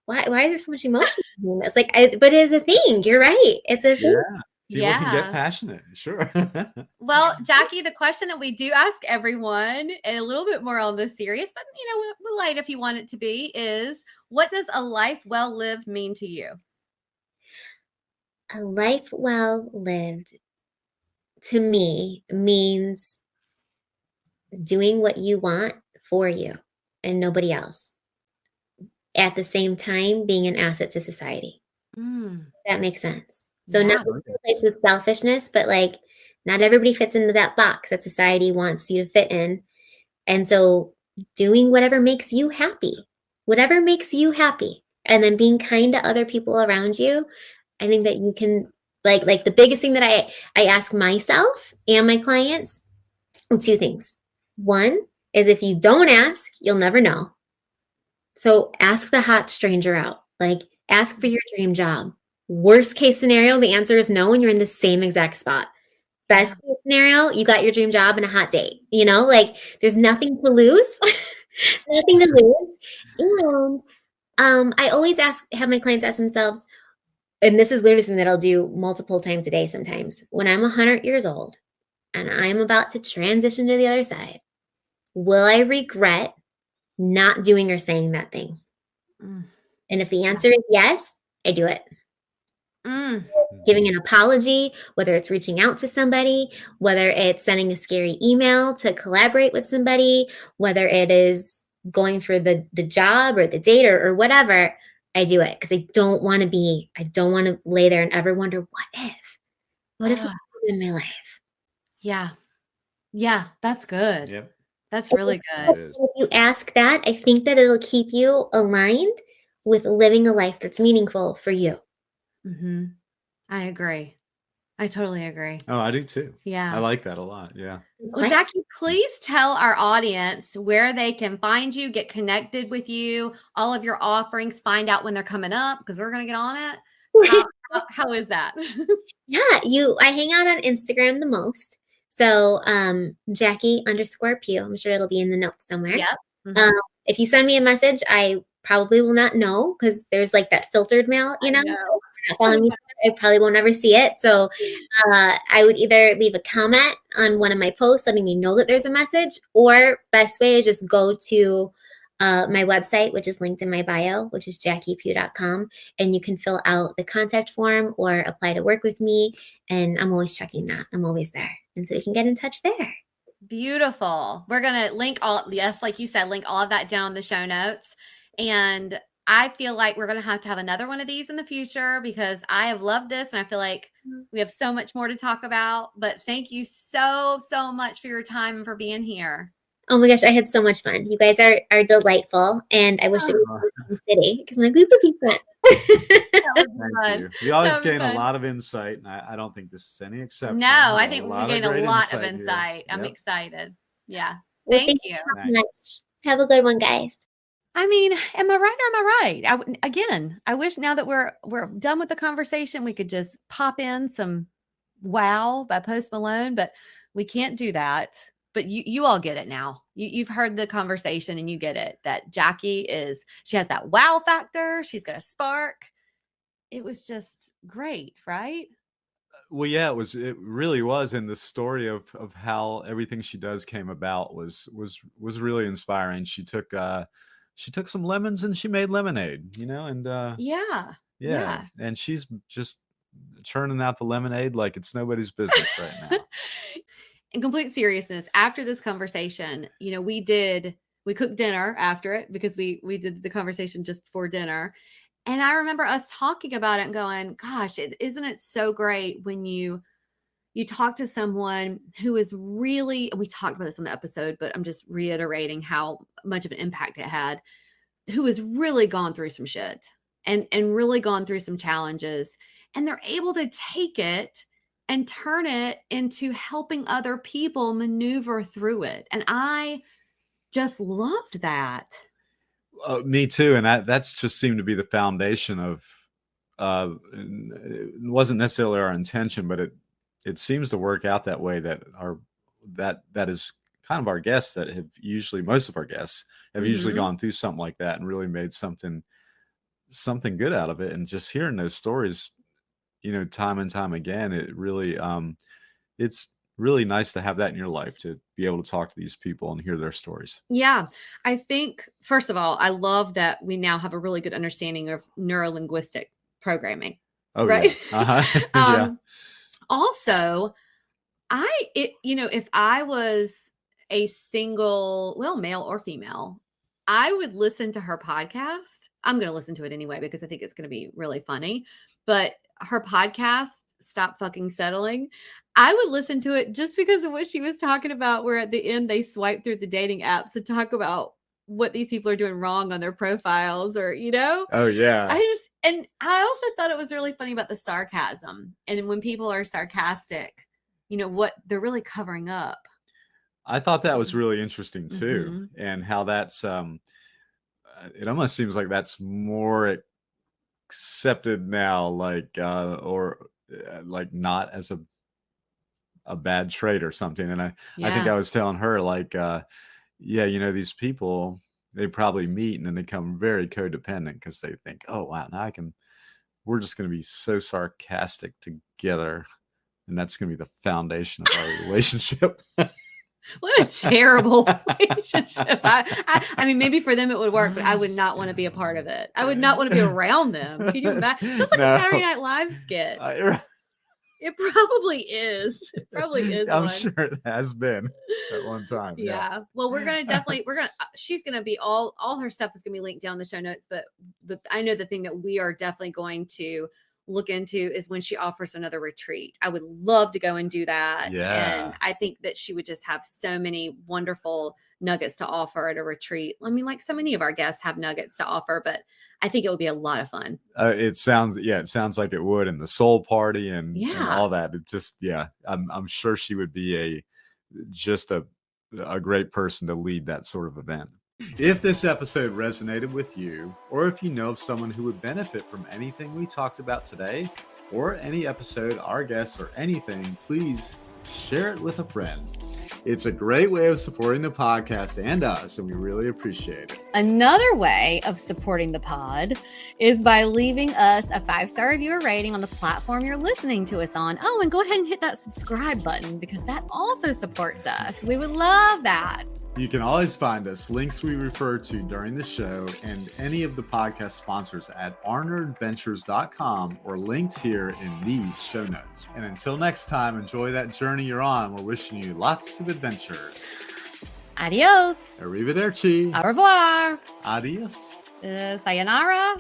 why is there so much emotion in this? Like, but it is a thing. You're right. It's a thing. People can get passionate. Sure. Well, Jacqui, the question that we do ask everyone, and a little bit more on the serious, but you know, light if you want it to be, is what does a life well lived mean to you? A life well lived to me means doing what you want for you and nobody else. At the same time, being an asset to society. That makes sense. So not with selfishness, but like not everybody fits into that box that society wants you to fit in. And so doing whatever makes you happy, and then being kind to other people around you. I think that you can like the biggest thing that I ask myself and my clients, 2 things. One is if you don't ask, you'll never know. So ask the hot stranger out, like ask for your dream job. Worst case scenario, the answer is no, and you're in the same exact spot. Best case scenario, you got your dream job and a hot date. Like there's nothing to lose, nothing to lose. And I always have my clients ask themselves, and this is literally something that I'll do multiple times a day sometimes. When I'm 100 years old and I'm about to transition to the other side, will I regret not doing or saying that thing? And if the answer is yes, I do it. Giving an apology, whether it's reaching out to somebody, whether it's sending a scary email to collaborate with somebody, whether it is going for the job or the date or whatever, I do it because I don't want to lay there and ever wonder, what if in my life? Yeah. Yeah, that's good. Yep. That's really good. If you ask that, I think that it'll keep you aligned with living a life that's meaningful for you. I agree. I totally agree. Oh, I do too. Yeah. I like that a lot. Yeah. Well, Jacqui, please tell our audience where they can find you, get connected with you, all of your offerings, find out when they're coming up, because we're going to get on it. How is that? Yeah, I hang out on Instagram the most. So Jacqui_Pugh. I'm sure it'll be in the notes somewhere. Yep. If you send me a message, I probably will not know because there's like that filtered mail, I know. Not following me, I probably won't ever see it. So I would either leave a comment on one of my posts letting me know that there's a message, or best way is just go to my website, which is linked in my bio, which is JacquiPugh.com, and you can fill out the contact form or apply to work with me. And I'm always checking that. I'm always there. And so you can get in touch there. Beautiful. We're going to link like you said, link all of that down in the show notes. And I feel like we're going to have another one of these in the future because I have loved this. And I feel like we have so much more to talk about. But thank you so, so much for your time and for being here. Oh my gosh, I had so much fun. You guys are delightful. And I wish it was in the city because my group would be fun. Thank you. We always gain a lot of insight, and I don't think this is any exception. No, I think we gain a lot of insight. I'm excited. Yeah. Well, thank you. So much. Have a good one, guys. I mean, am I right or am I right? I wish now that we're done with the conversation, we could just pop in some "Wow" by Post Malone, but we can't do that. But you all get it now. You've heard the conversation and you get it that Jacqui she has that wow factor. She's got a spark. It was just great, right? Well, yeah, it really was. And the story of how everything she does came about was really inspiring. She took some lemons and she made lemonade, and yeah. And she's just churning out the lemonade like it's nobody's business right now. In complete seriousness, after this conversation, we cooked dinner after it because we did the conversation just before dinner. And I remember us talking about it and going, gosh, isn't it so great when you talk to someone who is really, we talked about this on the episode, but I'm just reiterating how much of an impact it had, who has really gone through some shit and really gone through some challenges, and they're able to take it and turn it into helping other people maneuver through it. And I just loved that. Me too. And that's just seemed to be the foundation of, it wasn't necessarily our intention, but it seems to work out that way, that is kind of our guests that have most of our guests have usually gone through something like that and really made something good out of it. And just hearing those stories, time and time again, it really, it's really nice to have that in your life, to be able to talk to these people and hear their stories. Yeah. I think, first of all, I love that we now have a really good understanding of neuro-linguistic programming. Oh, right. Yeah. Yeah. Also, if I was a single, male or female, I would listen to her podcast. I'm going to listen to it anyway, because I think it's going to be really funny, but her podcast, Stop Fucking Settling, I would listen to it just because of what she was talking about, where at the end they swipe through the dating apps to talk about what these people are doing wrong on their profiles, or, Oh yeah. And I also thought it was really funny about the sarcasm, and when people are sarcastic, what they're really covering up. I thought that was really interesting too. And how that's, it almost seems like that's more accepted now, like, or like not as a a bad trait or something. And I think I was telling her like, these people, they probably meet and then they become very codependent because they think, oh, wow, now we're just going to be so sarcastic together. And that's going to be the foundation of our relationship. What a terrible relationship. I mean, maybe for them it would work, but I would not want to be a part of it. I would not want to be around them. Can you imagine? It's like a Saturday Night Live skit. It probably is. It probably is. I'm sure it has been at one time. Yeah. Well, she's going to be all her stuff is going to be linked down in the show notes. But I know the thing that we are definitely going to look into is when she offers another retreat. I would love to go and do that. Yeah. And I think that she would just have so many wonderful nuggets to offer at a retreat. I mean, like so many of our guests have nuggets to offer, but I think it would be a lot of fun. It sounds like it would. And the soul party and all that. It just, I'm sure she would be a great person to lead that sort of event. If this episode resonated with you, or if you know of someone who would benefit from anything we talked about today, or any episode, our guests, or anything, please share it with a friend. It's a great way of supporting the podcast and us, and we really appreciate it. Another way of supporting the pod is by leaving us a 5-star review or rating on the platform you're listening to us on. Oh, and go ahead and hit that subscribe button because that also supports us. We would love that. You can always find us, links we refer to during the show, and any of the podcast sponsors at ournerdventures.com or linked here in these show notes. And until next time, enjoy that journey you're on. We're wishing you lots of adventures. Adios. Arrivederci. Au revoir. Adios. Sayonara.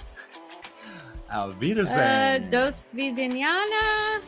Auf Wiedersehen. Dos vidaniana.